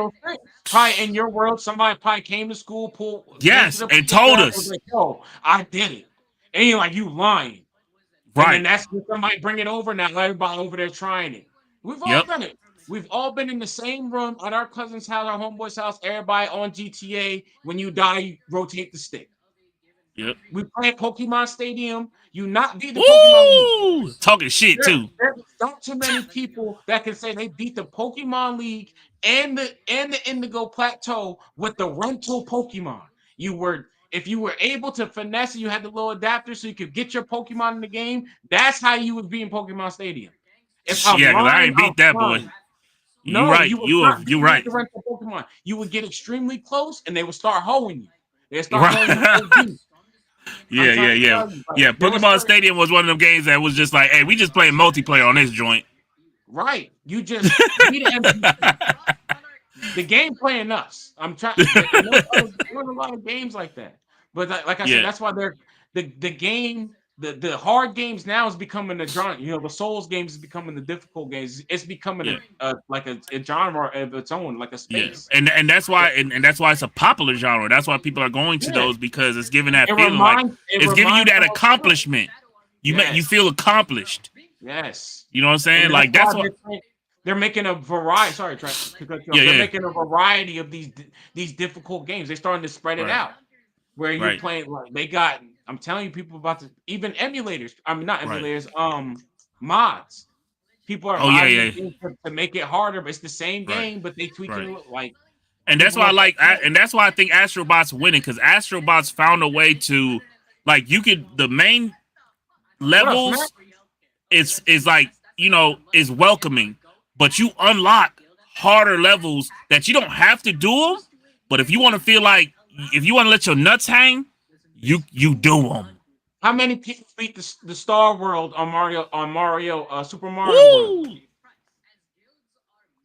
Probably in your world, somebody probably came to school, and told us. Like, yo, I did it. And you're like, you lying. Right. And then that's when somebody bring it over. Now everybody over there trying it. We've all done it. We've all been in the same room at our cousin's house, our homeboy's house, everybody on GTA. When you die, you rotate the stick. Yep. We play Pokemon Stadium. You not beat the Pokemon League. Talking shit, too. There's not too many people that can say they beat the Pokemon League and the Indigo Plateau with the rental Pokemon. If you were able to finesse it, you had the little adapter so you could get your Pokemon in the game. That's how you would be in Pokemon Stadium. Because I ain't beat that boy. No, you're right. You're right. The rental Pokemon. You would get extremely close, and they would start hoeing you. They start hoeing you. Yeah. Pokemon Stadium was one of them games that was just like, hey, we just playing multiplayer on this joint. Right. You just beat an MVP. The game playing us. I'm trying. There's a lot of games like that. But like I said, that's why the game. The hard games now is becoming a genre. The Souls games is becoming the difficult games. It's becoming a genre of its own, like a space. Yeah. And that's why it's a popular genre. That's why people are going to those, because it's giving that feeling it's giving you that accomplishment. You feel accomplished. Yes. You know what I'm saying? Like that's what they're making a variety. Sorry, they're making a variety of these difficult games. They're starting to spread it out. Where you're playing, like they got. I'm telling you, people about to even emulators. I mean, not emulators. Mods. People are modding to make it harder, but it's the same game, but they tweak it like. And that's why I think Astrobot's winning, because Astrobot's found a way to, like, the main levels is like, is welcoming, but you unlock harder levels that you don't have to do them. But if you want to feel like, if you want to let your nuts hang, you do them. How many people beat the Star World on Super Mario World?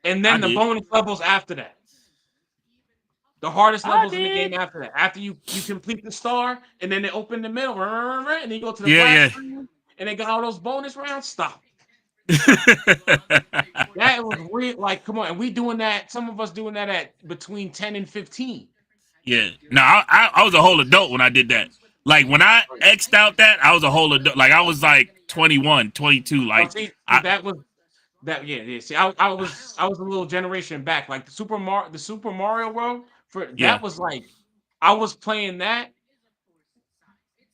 And then the bonus levels after that. The hardest levels in the game after that. After you complete the star, and then they open the middle, and then you go to the black screen, and they got all those bonus rounds. Stop. That was weird. Like, come on. And we doing that, some of us doing that at between 10 and 15. Yeah. No, I was a whole adult when I did that. Like, when I X'd out that, I was a whole adult. Like, I was like 21, 22. Like, See, that was that. Yeah. See, I was a little generation back. Like the Super Mario World that was like, I was playing that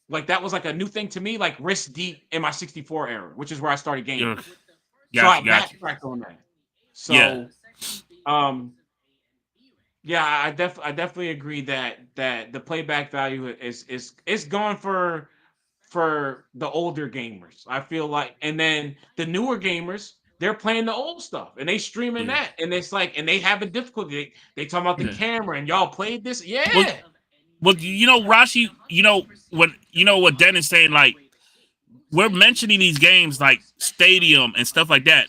like that was like a new thing to me, like wrist deep in my 64 era, which is where I started gaming. So I backtracked on that. So, yeah, I definitely agree that the playback value is gone for the older gamers. I feel like, and then the newer gamers, they're playing the old stuff and they streaming that, and it's like, and they have a difficulty. They talking about the camera, and y'all played this, Well, you know, Rashi, you know what Den is saying, like, we're mentioning these games like Stadium and stuff like that.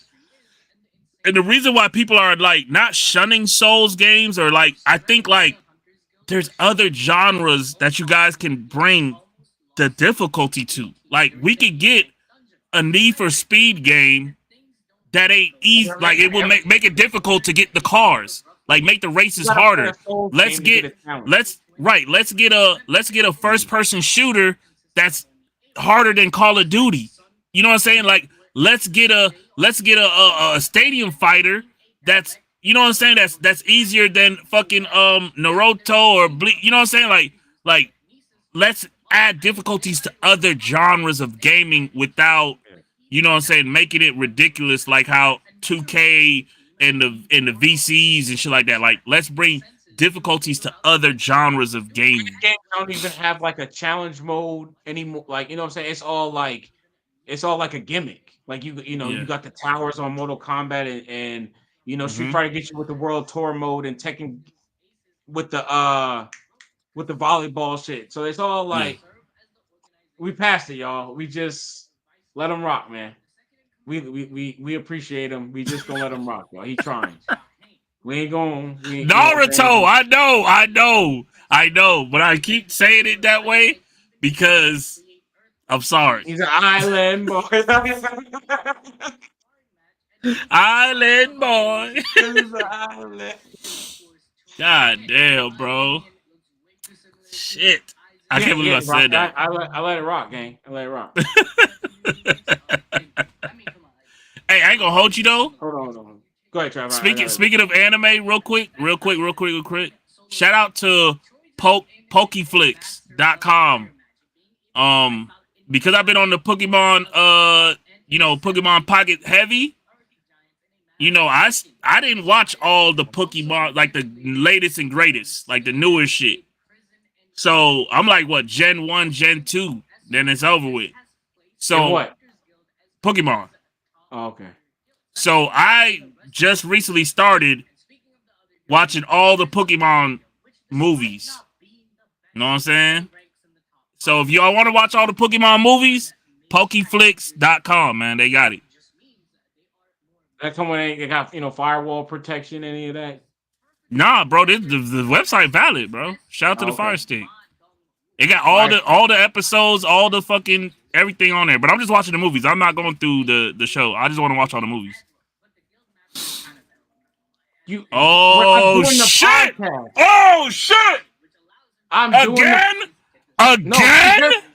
And the reason why people are like not shunning Souls games, or like, I think like there's other genres that you guys can bring the difficulty to. Like, we could get a Need for Speed game that ain't easy. Like, it will make it difficult to get the cars. Like, make the races harder. Let's get a first person shooter that's harder than Call of Duty. You know what I'm saying? Like, let's get a stadium fighter that's, you know what I'm saying, that's easier than fucking Naruto or you know what I'm saying? Like let's add difficulties to other genres of gaming without, you know what I'm saying, making it ridiculous, like how 2K and the VCs and shit like that. Like, let's bring difficulties to other genres of gaming. Games don't even have like a challenge mode anymore. Like, you know what I'm saying? It's all like a gimmick. Like, you got the towers on Mortal Kombat and you know, Street Fighter gets you with the World Tour mode, and Tekken with the volleyball shit. So it's all like, we passed it, y'all. We just let him rock, man. We appreciate him. We just gonna let him rock, y'all. He trying. We ain't going. Naruto, I know, but I keep saying it that way because I'm sorry. He's an island boy. Island boy. He's an island. God damn, bro. Shit. I can't believe I said that. I let it rock, gang. I let it rock. Hey, I ain't gonna hold you though. Hold on. Go ahead, Trevor. Speaking of anime, real quick. Shout out to pokeflix.com. Because I've been on the Pokemon Pokemon Pocket heavy. You know, I didn't watch all the Pokemon, like the latest and greatest, like the newest shit. So I'm like, what, Gen 1, Gen 2, then it's over with. So and what? Pokemon. Oh, okay. So I just recently started watching all the Pokemon movies. You know what I'm saying? So if y'all want to watch all the Pokemon movies, pokeflix.com, man. They got it. That come when they got, firewall protection, any of that? Nah, bro, the website valid, bro. Shout out to the Fire Stick. It got all the episodes, all the fucking everything on there. But I'm just watching the movies. I'm not going through the show. I just want to watch all the movies. Shit! Oh shit! I'm again. No,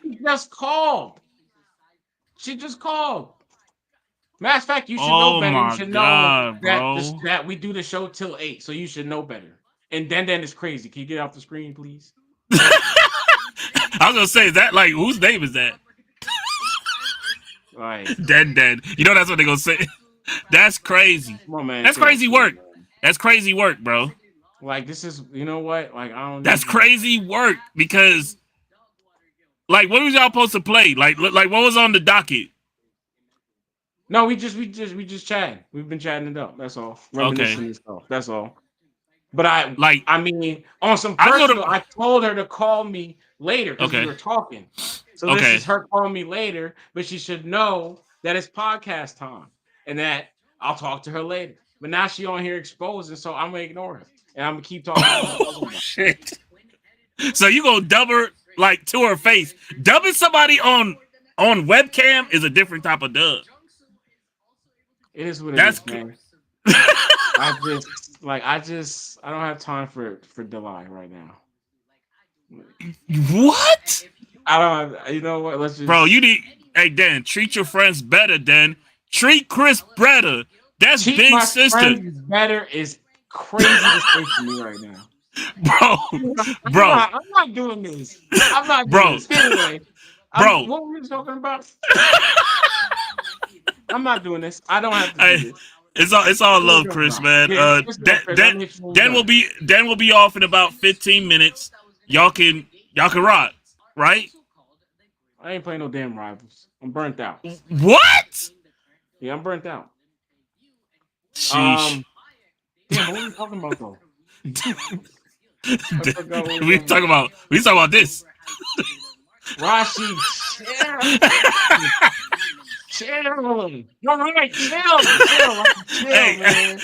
she just called. She just called. Matter of fact, you should know better. You should know that we do the show till 8, so you should know better. And then is crazy. Can you get off the screen, please? I was gonna say, is that like, whose name is that? Right. Den. You know that's what they're gonna say. That's crazy. Come on, man. That's crazy work. That's crazy work, bro. Like, this is, you know what? Like, I don't. That's crazy work because, like, what was y'all supposed to play? Like what was on the docket? No, we just chatting. We've been chatting it up. That's all. Reminiscing and stuff. That's all. But I mean, on some personal, I told her to call me later because we were talking. So this is her calling me later, but she should know that it's podcast time and that I'll talk to her later. But now she on here exposing, so I'm gonna ignore her and I'm gonna keep talking. Oh shit! So you gonna dub her like to her face? Dubbing somebody on webcam is a different type of dub. It is what it is, man. I don't have time for Delay right now. What? I don't have, you know what? Let's just. Bro, you need. Hey, Dan, treat your friends better, Dan. Treat Chris better. That's treat big my sister. Friends better is crazy to say to me right now. Bro. I'm not doing this. I'm not doing this. Anyway. bro. What were you talking about? I'm not doing this. I don't have to do this. It's all love, Chris, man. Yeah, Dan will be off in about 15 minutes. Y'all can rock, right? I ain't playing no damn rivals. I'm burnt out. What? Yeah, I'm burnt out. Sheesh. Damn, what are we talking about though? we talking about this. Rashi, chill. All right, chill, man.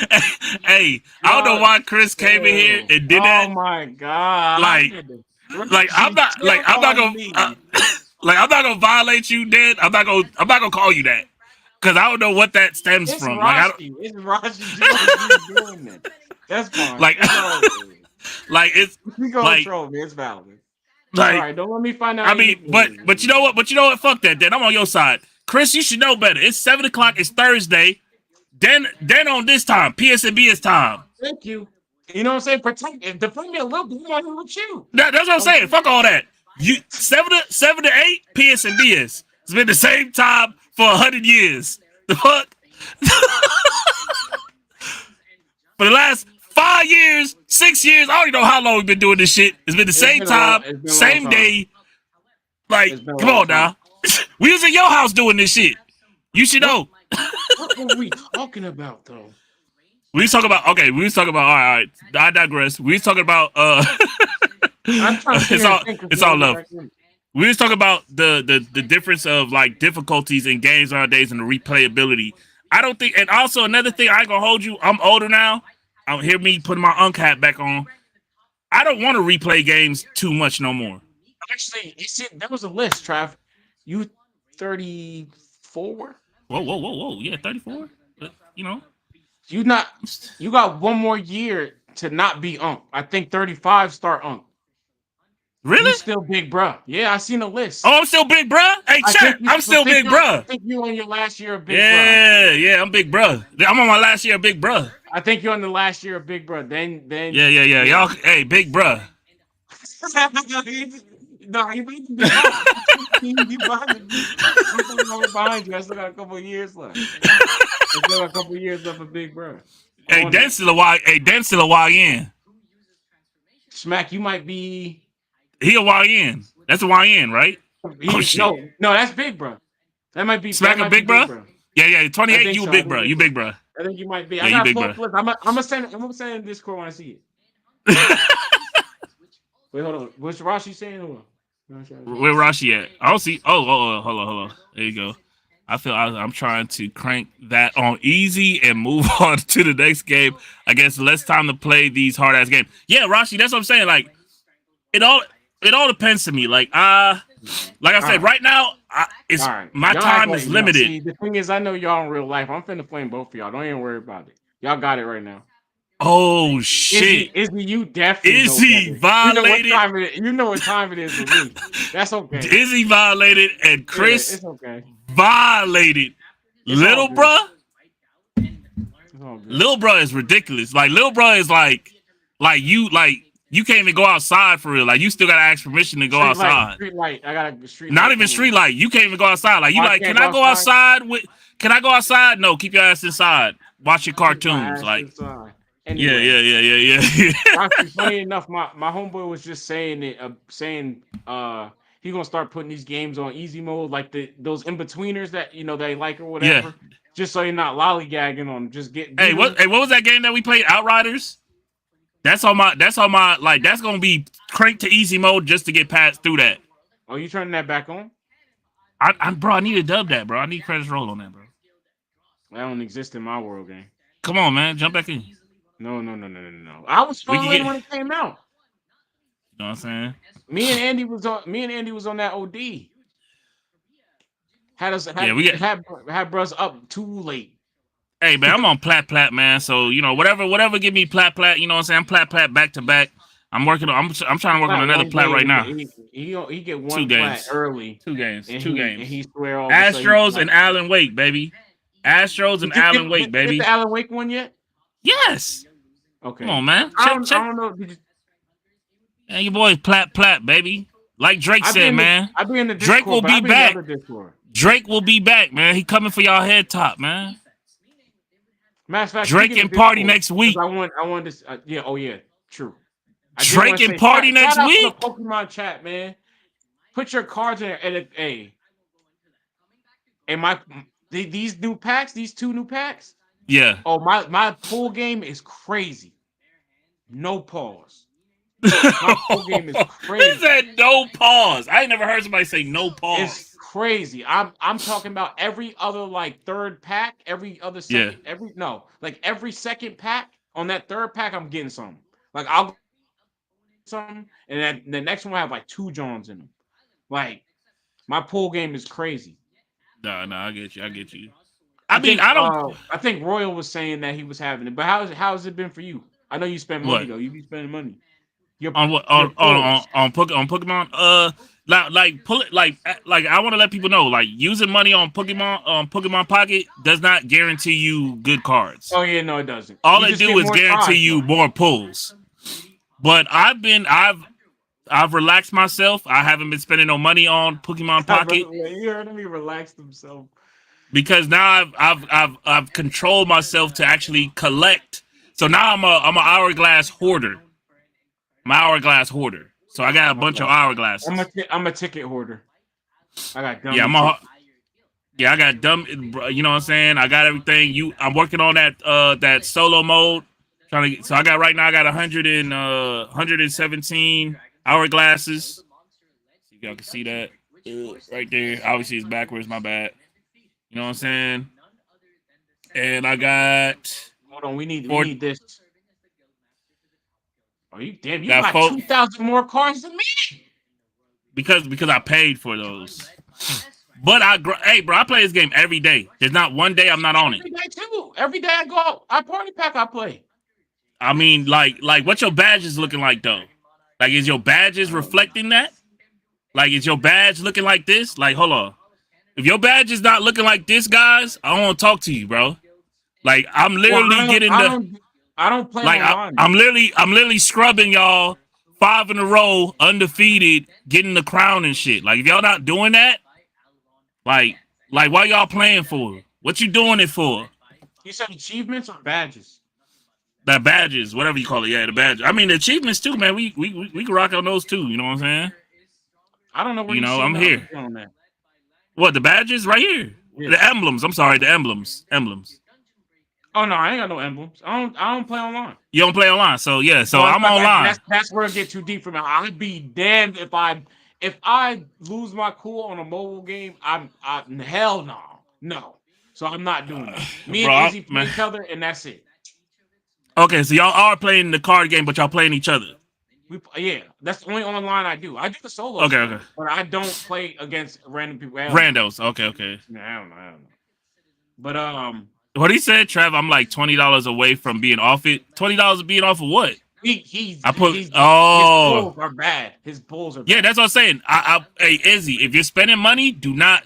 Hey, I don't know why Chris came in here and did that. Oh my god! I'm not gonna violate you, Dan. I'm not gonna call you that because I don't know what that stems from. It's Rashi doing that. That's fine. It's we go troll, man. It's valid. Like, all right, don't let me find out. I mean, but you know what? Fuck that, Dan. I'm on your side. Chris, you should know better. It's 7 o'clock. It's Thursday. Dan on this time. PSNBS time. Thank you. You know what I'm saying? Defend me a little bit. I'm here with you. That's what I'm saying. Fuck all that. You 7 to 8 PSNBS. It's been the same time for 100 years. The fuck? For the last 5 years, 6 years, I don't even know how long we've been doing this shit. It's been the same time, same day. Like, come on now. We was in your house doing this shit. You should know. What were we talking about, though? We was talking about, all right. I digress. We was talking about, it's all love. We was talking about the difference of, like, difficulties in games nowadays and the replayability. I don't think, and also another thing, I ain't gonna hold you, I'm older now. I'll hear me putting my unk hat back on. I don't want to replay games too much no more. Actually, you see, that was a list, Trav. You 34? Whoa. Yeah, 34. But, you know. You got one more year to not be unk. I think 35 start unk. Really? You still big bruh. Yeah, I seen a list. Oh, I'm still big bruh? Hey, check. I'm still big bruh. I think you on your last year of big bruh. Yeah, I'm big bruh. I'm on my last year of big bruh. I think you're on the last year of big bruh. Then. Yeah. Y'all, hey, big bruh. No, he behind you. I still got a couple of years left. Of big bruh. Hey, Dan still a YN. Smack, you might be. He a YN. That's a YN, right? No, that's big bro. That might be Smack a big bro. Yeah. 28, you big bro. You big bro. I think you might be. Yeah, I got big both lists. I'm gonna send it in Discord when I see it. Wait, hold on. What's Rashi saying? Hold on. Where Rashi at? I don't see. Oh, hold on. There you go. I feel I'm trying to crank that on easy and move on to the next game. I guess less time to play these hard ass games. Yeah, Rashi, that's what I'm saying. Like, it all depends to me. Like I said, right now, my time is limited. See, the thing is, I know y'all in real life. I'm finna flame both of y'all. Don't even worry about it. Y'all got it right now. Oh shit! Izzy, you definitely. Izzy violated. You know what time it is with me. That's okay. Izzy violated and Chris it's okay. Violated. Little bruh. Little bruh is ridiculous. Like little bruh is like you can't even go outside for real. Like you still gotta ask permission to go outside. Street light. I got a street. Not even street light. You can't even go outside. Like you like, can I go outside with? Can I go outside? No, keep your ass inside. Watch your cartoons. Like. Anyway, yeah. Funny enough, my homeboy was just saying he gonna start putting these games on easy mode, like those in betweeners that they like or whatever. Yeah. Just so you're not lollygagging on them. Just get. Hey, what was that game that we played? Outriders. That's on my like that's gonna be cranked to easy mode just to get past through that. Oh, you turning that back on? I need to dub that, bro. I need credits roll on that, bro. That don't exist in my world game. Come on, man, jump back in. No. I was struggling when it came out. You know what I'm saying? Me and Andy was on that OD. Had bros up too late. Hey man, I'm on plat, man. So whatever give me plat. You know what I'm saying? I'm plat back to back. I'm trying to work on another plat right now. He get one plat early. Two games. And he swear all Astros and Alan Wake, baby. Astros and Alan Wake, baby. Is the Alan Wake one yet? Yes. Okay. Come on, man. I don't know. And your boy's plat, baby. Like Drake said, man. I'd be in the Discord, Drake will be back. Drake will be back, man. He coming for y'all head top, man. Matter of fact, Drake and Party next week. I want this. Yeah. Oh yeah. True. Drake and Party next week. Shout out to the Pokemon chat, man. Put your cards in there. These new packs, these 2 new packs. Yeah. Oh, my pool game is crazy. No pause. My pool game is crazy. He said no pause. I ain't never heard somebody say no pause. It's crazy. I'm talking about every other like third pack, every other second, every second pack on that third pack, I'm getting some. Like I'll get some, and then the next one will have like 2 Johns in them. Like my pool game is crazy. No, I get you. I think Royal was saying that he was having it, but how's it been for you? I know you spend money though. You be spending money. On Pokemon? Like I want to let people know, like using money on Pokemon Pocket does not guarantee you good cards. Oh yeah, no, it doesn't. All they do is guarantee you more pulls. But I've relaxed myself. I haven't been spending no money on Pokemon Pocket. You heard me relax himself. Because now I've controlled myself to actually collect. So now I'm an hourglass hoarder. I'm an hourglass hoarder. So I got a bunch of hourglasses. I'm a ticket hoarder. I got dumb. I got dumb. You know what I'm saying? I got everything. I'm working on that solo mode. So I got 117 hourglasses. So y'all can see that right there. Obviously it's backwards. My bad. You know what I'm saying? And I got. Hold on, we need this. Oh, you got 2,000 more cards than me. Because I paid for those. But I play this game every day. There's not one day I'm not on it. Every day too. Every day I go, I party pack, I play. I mean, like what your badge is looking like though? Like, is your badges reflecting that? Like, is your badge looking like this? Like, hold on. If your badge is not looking like this, guys, I don't want to talk to you, bro. Like, I'm literally I don't play online. I'm literally scrubbing y'all 5 in a row, undefeated, getting the crown and shit. Like, if y'all not doing that, like why y'all playing for? What you doing it for? You said achievements or badges? That badges, whatever you call it. Yeah, the badges. I mean, the achievements too, man. We can rock on those too. You know what I'm saying? I don't know where I'm here. On that. What, the badges? Right here. Yeah. The emblems. I'm sorry, the emblems. Oh no, I ain't got no emblems. I don't play online. You don't play online, so yeah. So I'm online. That's where it get too deep for me. I'd be damned if I lose my cool on a mobile game. I'm hell no. So I'm not doing it. Me and Izzy play each other, and that's it. Okay, so y'all are playing the card game, but y'all playing each other. That's the only online I do. I do the solo. Okay. But I don't play against random people. Randos. Okay. No, I don't know. But what he said, Trav, I'm like $20 away from being off it. $20 being off of what? His polls are bad. His polls are bad. Yeah, that's what I'm saying. Hey, Izzy, if you're spending money, do not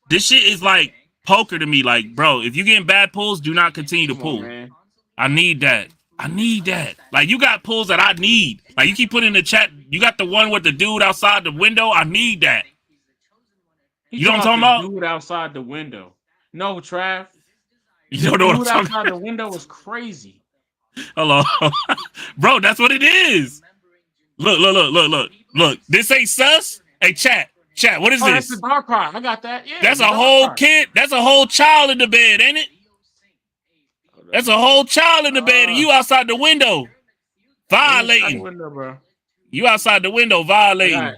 this shit is like poker to me. Like, bro, if you're getting bad pulls, do not continue to pull. Man. I need that. Like, you got pulls that I need. Like, you keep putting in the chat, you got the one with the dude outside the window. I need that. You know what I'm talking about? Dude outside the window. No, Trav. You don't know what I'm talking outside the window is crazy. Hello. Bro, that's what it is. Look. This ain't sus. Hey, chat, what is this? That's the dark card. I got that. Yeah. That's a whole kid. That's a whole child in the bed, ain't it? That's a whole child in the bed, and you outside the window, violating. You outside the window, violating.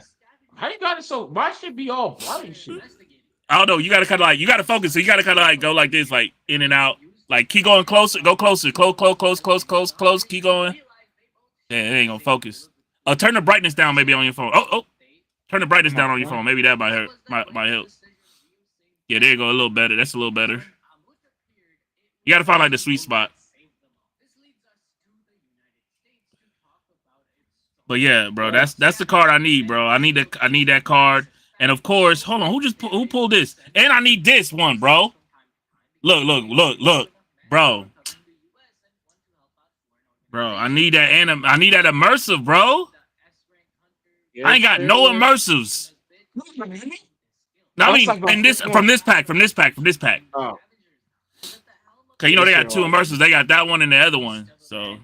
How you got it so? Why should be all bloody shit? I don't know. You gotta kind of you gotta focus. So you gotta kind of go like this, like in and out. Like, keep going closer. Go closer. Close. Keep going. Yeah, it ain't gonna focus. Turn the brightness down maybe on your phone. Oh. Turn the brightness down on your phone. Maybe that might hurt. Might help. Yeah, there you go. A little better. That's a little better. You gotta find the sweet spot. But yeah, bro, that's the card I need, bro. I need that card. And of course, hold on, who pulled this? And I need this one, bro. Look, bro. Bro, I need that immersive, bro. I ain't got no immersives. I mean, and this from this pack. Oh. Cause you know they got 2 immersives. They got that one and the other one. So,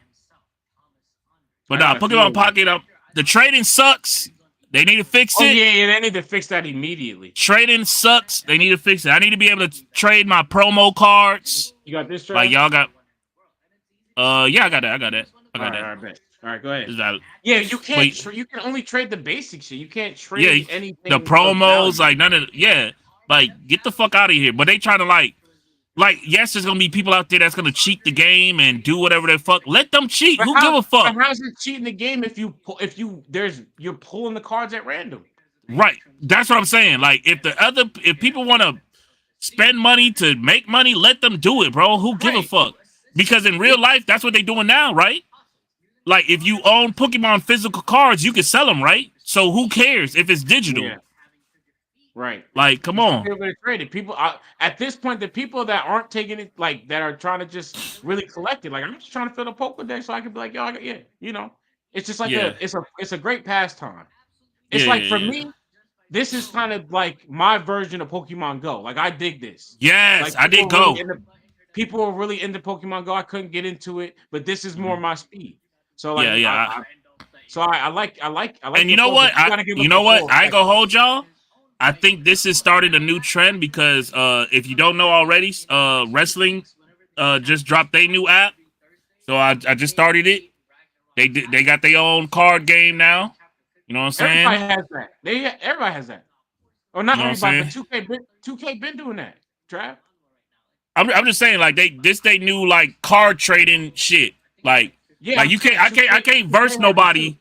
but nah, Pokemon Pocket up. The trading sucks. They need to fix it. Oh yeah, they need to fix that immediately. Trading sucks. They need to fix it. I need to be able to trade my promo cards. You got this, Trav? Like y'all got. Yeah, I got that. All right, go ahead. Yeah, you can't. You can only trade the basic shit. You can't trade anything. The promos, like none of. Yeah, like get the fuck out of here. But they trying to like, yes, there's gonna be people out there that's gonna cheat the game and do whatever the fuck. Let them cheat. Who give a fuck? How's it cheating the game if you're pulling the cards at random? Right. That's what I'm saying. Like if people want to spend money to make money, let them do it, bro. Who give a fuck? Because in real life, that's what they're doing now, right? Like if you own Pokemon physical cards, you can sell them, right? So who cares if it's digital? Yeah. Right. Like, come on. People at this point, the people that aren't taking it, like that are trying to just really collect it. Like I'm just trying to fill the Pokedex so I can be like, yo, it's just like it's a great pastime. It's for me, this is kind of like my version of Pokemon Go. Like I dig this. Yes, I did Go. People are really into Pokemon Go. I couldn't get into it, but this is more my speed. So like, I like. And you know what? I ain't gonna hold y'all. I think this is starting a new trend because if you don't know already, wrestling just dropped their new app. So I just started it. They got their own card game now. You know what I'm saying? Everybody has that. Or not everybody, but 2K been doing that. Trav. I'm just saying, like they new like card trading shit. Like I can't verse nobody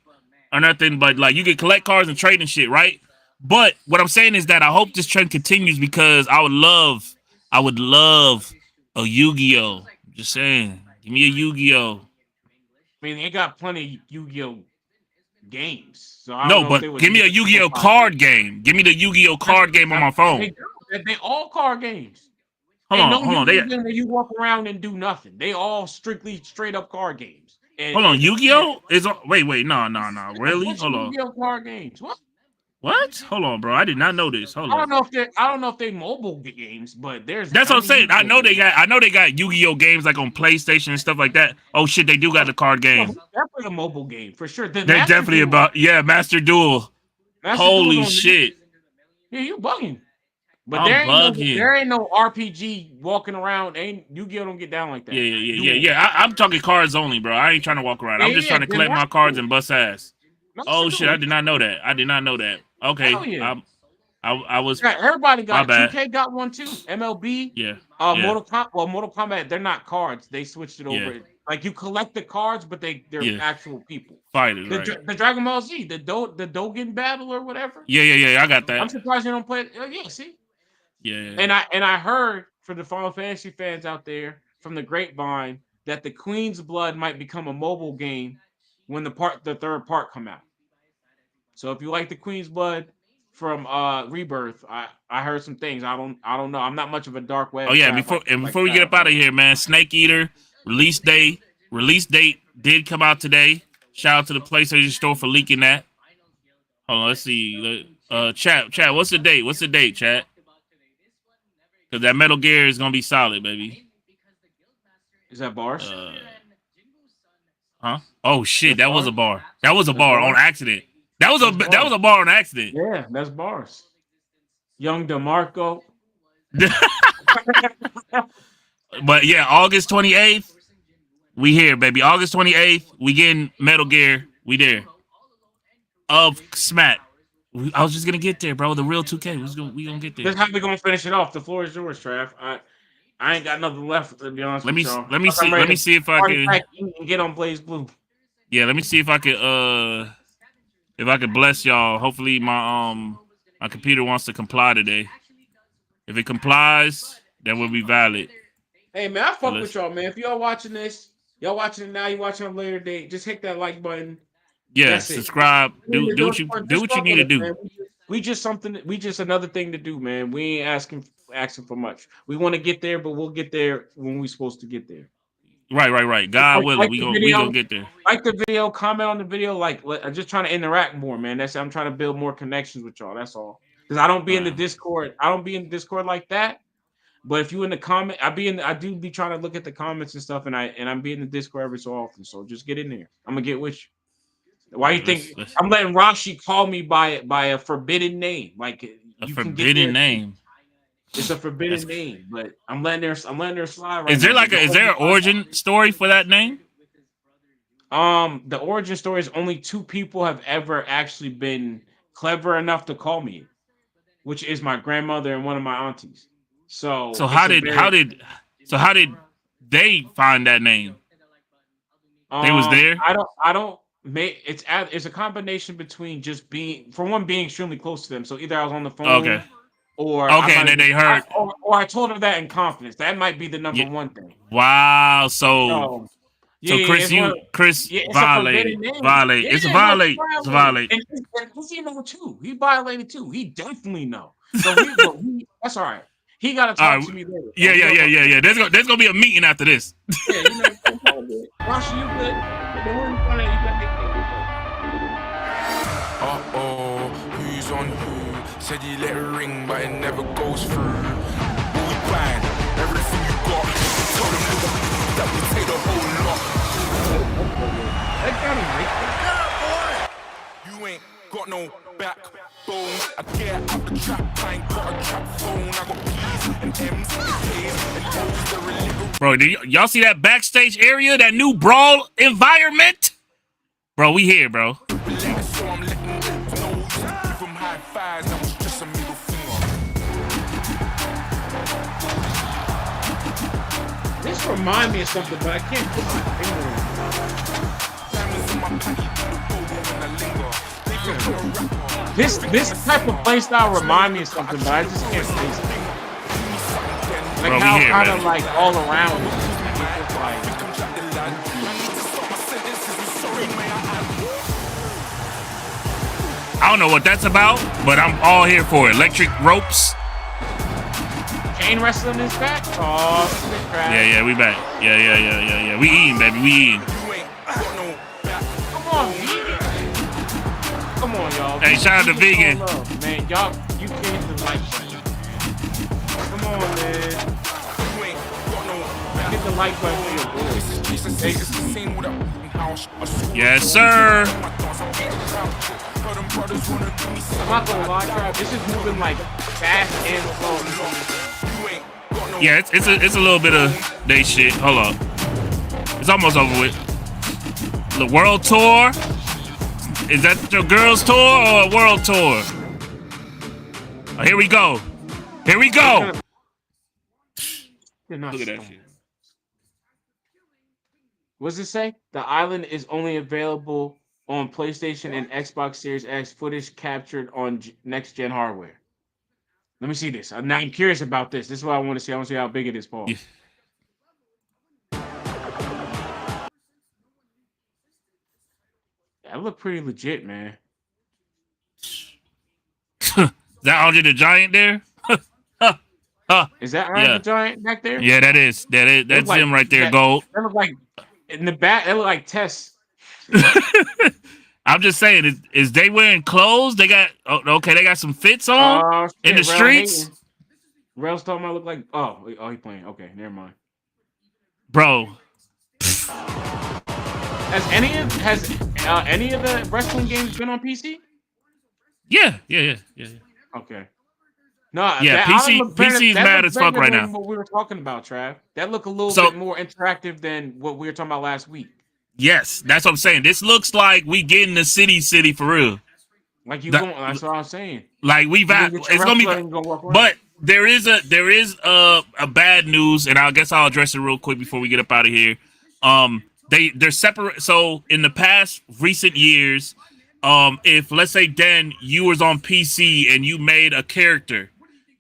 or nothing, but like you can collect cards and trade and shit, right? But what I'm saying is that I hope this trend continues because I would love a Yu-Gi-Oh. Just saying, give me a Yu-Gi-Oh. I mean, they got plenty of Yu-Gi-Oh games. So give me a Yu-Gi-Oh card game. Give me the Yu-Gi-Oh card game on my phone. They all card games. Hold on. You walk around and do nothing. They all straight up card games. Hold on, Yu-Gi-Oh is wait, no, really? Hold on. Yu-Gi-Oh card games. What? Hold on, bro. I did not know this. Hold on. I don't know if they mobile games, but there's. That's what I'm saying. I know they got Yu-Gi-Oh games like on PlayStation and stuff like that. Oh shit, they do got the card game. Definitely a mobile game for sure. They're definitely Master Duel. Holy shit. Yeah, you bugging. But there ain't no RPG walking around. Yu-Gi-Oh don't get down like that. Yeah. I'm talking cards only, bro. I ain't trying to walk around. I'm just trying to collect my cards and bust ass. Oh shit! I did not know that. Okay, I was. Yeah, everybody got 2K got one too. MLB. Yeah. Mortal Kombat. They're not cards. They switched it over. Like you collect the cards, but they're actual people. Fighters. The Dragon Ball Z, the Dogen battle or whatever. Yeah. I got that. I'm surprised you don't play it. Yeah. See. Yeah. And I heard for the Final Fantasy fans out there from the grapevine that the Queen's Blood might become a mobile game when the third part come out. So if you like the Queen's Blood from Rebirth, I heard some things. I don't know. I'm not much of a dark web. Oh yeah, before we get up out of here, man, Snake Eater release date did come out today. Shout out to the PlayStation Store for leaking that. Hold on, let's see. Chat, what's the date, chat? Because that Metal Gear is gonna be solid, baby. Is that bars? Huh? Oh shit, that was a bar. That was a bar on accident. That was a bar on accident. Yeah, that's bars. Young DeMarco. But yeah, August 28th, we here, baby. August 28th, we getting Metal Gear. We there. Of Smack. I was just gonna get there, bro. The real 2K. We gonna get there. That's how we gonna finish it off. The floor is yours, Trav. I ain't got nothing left to be honest. Let me see if I can get on Blaze Blue. Yeah, let me see if I could bless y'all. Hopefully my computer wants to comply today. If it complies, then we'll be valid. Hey man, I fuck with y'all, man. If y'all watching this, y'all watching it now, you watching on later date, just hit that like button. Yeah, subscribe. Do what you need to do. Man. We just another thing to do, man. We ain't asking for much. We want to get there, but we'll get there when we're supposed to get there. Right. God willing, we gonna get there. Like the video, comment on the video. I'm just trying to interact more, man. I'm trying to build more connections with y'all. That's all. Because I don't be in the Discord. I don't be in the Discord like that. But if you in the comment, I do be trying to look at the comments and stuff, and I'm be in the Discord every so often. So just get in there. I'm gonna get with you. Why you think I'm letting Rashi call me by a forbidden name? Like a forbidden name. It's a forbidden name, but I'm letting her slide right now. Is there an origin story for that name? The origin story is only 2 people have ever actually been clever enough to call me, which is my grandmother and one of my aunties. So how did they find that name? They was there? I don't it's a combination between just being extremely close to them. So either I was on the phone and then they heard or I told her that in confidence. That might be the number one thing. Wow. So Chris violated. It's a violate. It's a violate. And he know too. He violated too. He definitely know. So that's all right. He gotta talk to me later. Yeah. There's gonna be a meeting after this. Yeah, Rashi, you good? Who's on who? Said he let it ring, but it never goes through. We bang everything you got. Tell them that we take the whole lot. You ain't got no backbone. I get out the trap, I ain't got a trap phone. I got P's and M's and K's and O's. They're a little. Bro, y'all see that backstage area? That new brawl environment? Bro, we here, bro. This remind me of something, but I can't put my finger on it. This type of playstyle remind me of something, but I just can't place it. Like bro, how kind of like all around. I don't know what that's about, but I'm all here for it. Electric ropes. Chain wrestling is back. Oh, yeah, we back. Yeah. We eating, baby. We eating. Come on, vegan. Come on, y'all. Hey, shout out to vegan. Man, y'all, you can't the like button. Come on, man. Hit the like button for your boys. Yes, sir. I'm not gonna lie, Trav. This is moving like fast and slow. Yeah, it's a little bit of they shit. Hold on. It's almost over with. The world tour? Is that your girls tour or a world tour? Oh, here we go. Here we go. Look at that shit. What's it say? The island is only available on PlayStation and Xbox Series X. Footage captured on next gen hardware. Let me see this. Now I'm curious about this. This is what I want to see. I want to see how big it is, Paul. Yeah. That look pretty legit, man. That Andre the Giant there? Is that Andre the Giant back there? Yeah, that is. That's him right there, gold. That look like in the back. That look like Tess. I'm just saying, is they wearing clothes? They got they got some fits on in the streets. Rail's talking about look like he playing. Okay, never mind. Bro, has any of the wrestling games been on PC? Yeah. Okay. No, yeah, PC is mad as fuck right now. What we were talking about, Trav. That look a little bit more interactive than what we were talking about last week. Yes, that's what I'm saying. This looks like we getting the city for real. Like that's what I'm saying. Like it's gonna be, but there is a bad news, and I guess I'll address it real quick before we get up out of here. They're separate. So in the past recent years, if let's say Dan, you was on PC and you made a character,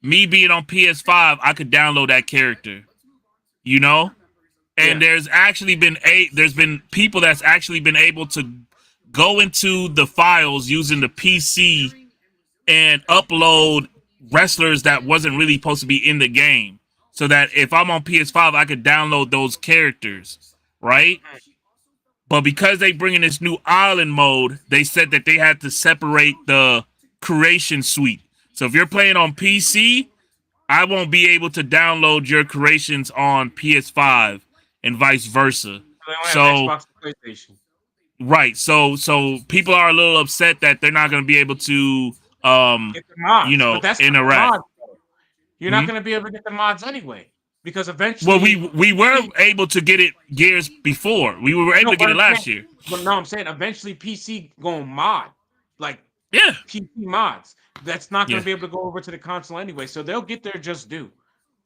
me being on PS5, I could download that character. You know. And there's actually been people that's actually been able to go into the files using the PC and upload wrestlers that wasn't really supposed to be in the game, so that if I'm on PS5, I could download those characters. right? But because they bring in this new island mode, they said that they had to separate the creation suite. So if you're playing on PC, I won't be able to download your creations on PS5 and vice versa. So Xbox and PlayStation. Right. So people are a little upset that they're not going to be able to get the mods, you know, but that's interact. Mods, you're not going to be able to get the mods anyway because eventually. Well, we were able to get it years before. We were able to get it last year. But no, I'm saying eventually PC going mod, like PC mods. That's not going to be able to go over to the console anyway. So they'll get their just due.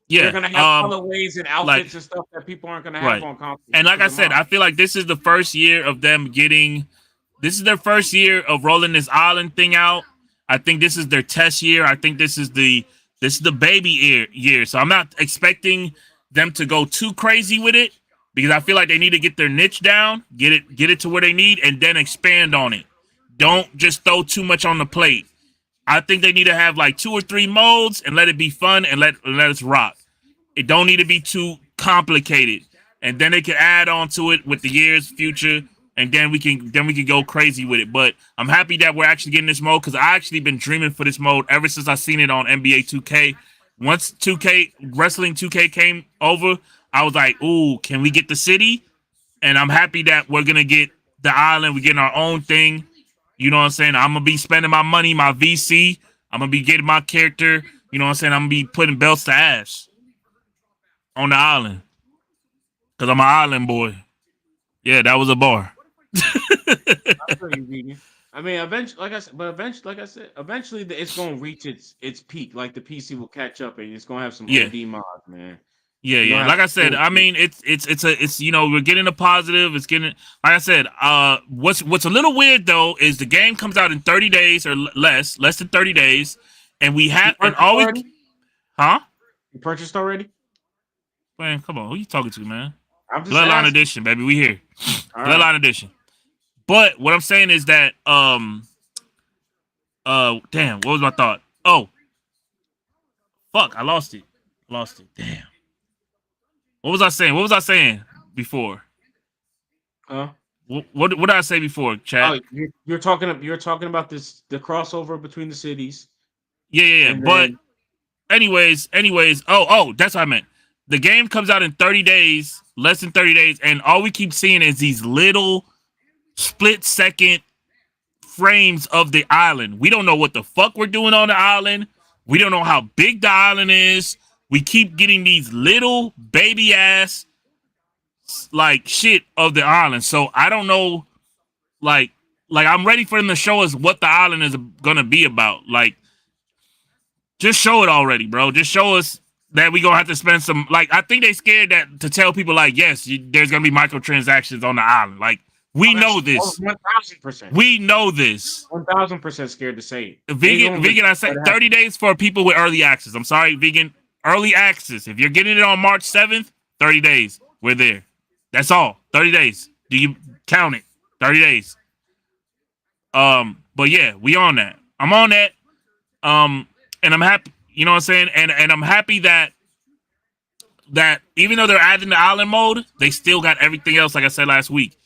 Yeah, they're gonna have colorways and outfits and stuff that people aren't gonna have on console. And like I said, I feel like this is the first year of them getting. This is their first year of rolling this island thing out. I think this is their test year. I think this is the baby year. So I'm not expecting them to go too crazy with it because I feel like they need to get their niche down, get it to where they need, and then expand on it. Don't just throw too much on the plate. I think they need to have like 2 or 3 modes and let it be fun and let us rock. It don't need to be too complicated, and then they can add on to it with the years future, and then we can go crazy with it. But I'm happy that we're actually getting this mode because I actually been dreaming for this mode ever since I seen it on NBA 2K. Once 2K Wrestling 2K came over, I was like, "Ooh, can we get the city?" And I'm happy that we're gonna get the island. We're getting our own thing. You know what I'm saying? I'm going to be spending my money, my VC. I'm going to be getting my character. You know what I'm saying? I'm going to be putting belts to ass on the island. Because I'm an island boy. Yeah, that was a bar. I mean, eventually, like I said, eventually it's going to reach its peak. Like the PC will catch up and it's going to have some OD mods, man. Yeah. Like I said, I mean, it's you know, we're getting a positive. It's getting, like I said, what's a little weird though is the game comes out in 30 days or less than 30 days, and we have and always, huh? You purchased already? Man, come on, who you talking to, man? Bloodline Edition, baby, we here. Bloodline Edition. But what I'm saying is that, damn, what was my thought? Oh, fuck, I lost it. Damn. What was I saying before? Huh? What did I say before, Chad? Oh, you're talking about the crossover between the cities. Yeah. But anyways, oh, that's what I meant. The game comes out in 30 days, less than 30 days, and all we keep seeing is these little split-second frames of the island. We don't know what the fuck we're doing on the island. We don't know how big the island is. We keep getting these little baby ass like shit of the island. So I don't know, like I'm ready for them to show us what the island is gonna be about. Like, just show it already, bro. Just show us that we gonna have to spend some. Like, I think they scared that to tell people like, yes, there's gonna be microtransactions on the island. Like, we know this. 1,000%. We know this. 1,000% scared to say it. Vegan. I said 30 days for people with early access. I'm sorry, Vegan. Early access. If you're getting it on March 7th, 30 days. We're there. That's all. 30 days. Do you count it? 30 days. But yeah, we on that. I'm on that. And I'm happy. You know what I'm saying? And I'm happy that even though they're adding the island mode, they still got everything else. Like I said last week,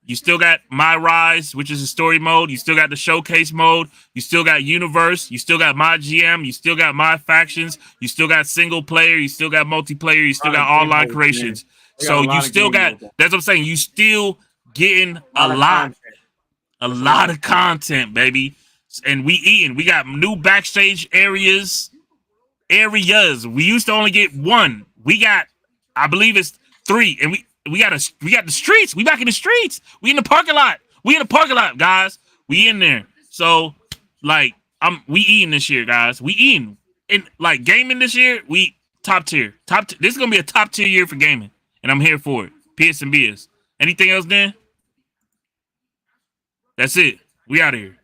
you still got My Rise, which is a story mode. You still got the showcase mode. You still got Universe. You still got My GM. You still got My Factions. You still got single player. You still got multiplayer. You still got online creations. So you still got, that's what I'm saying. You still getting a lot of content, baby. And we eating. We got new backstage areas. We used to only get 1. We got, I believe it's 3, and we got the streets. We back in the streets. We in the parking lot. Guys. We in there. So like we eating this year, guys. We eating. And like gaming this year, we top tier. This is gonna be a top tier year for gaming, and I'm here for it. PS and BS. Anything else, Dan? That's it. We out of here.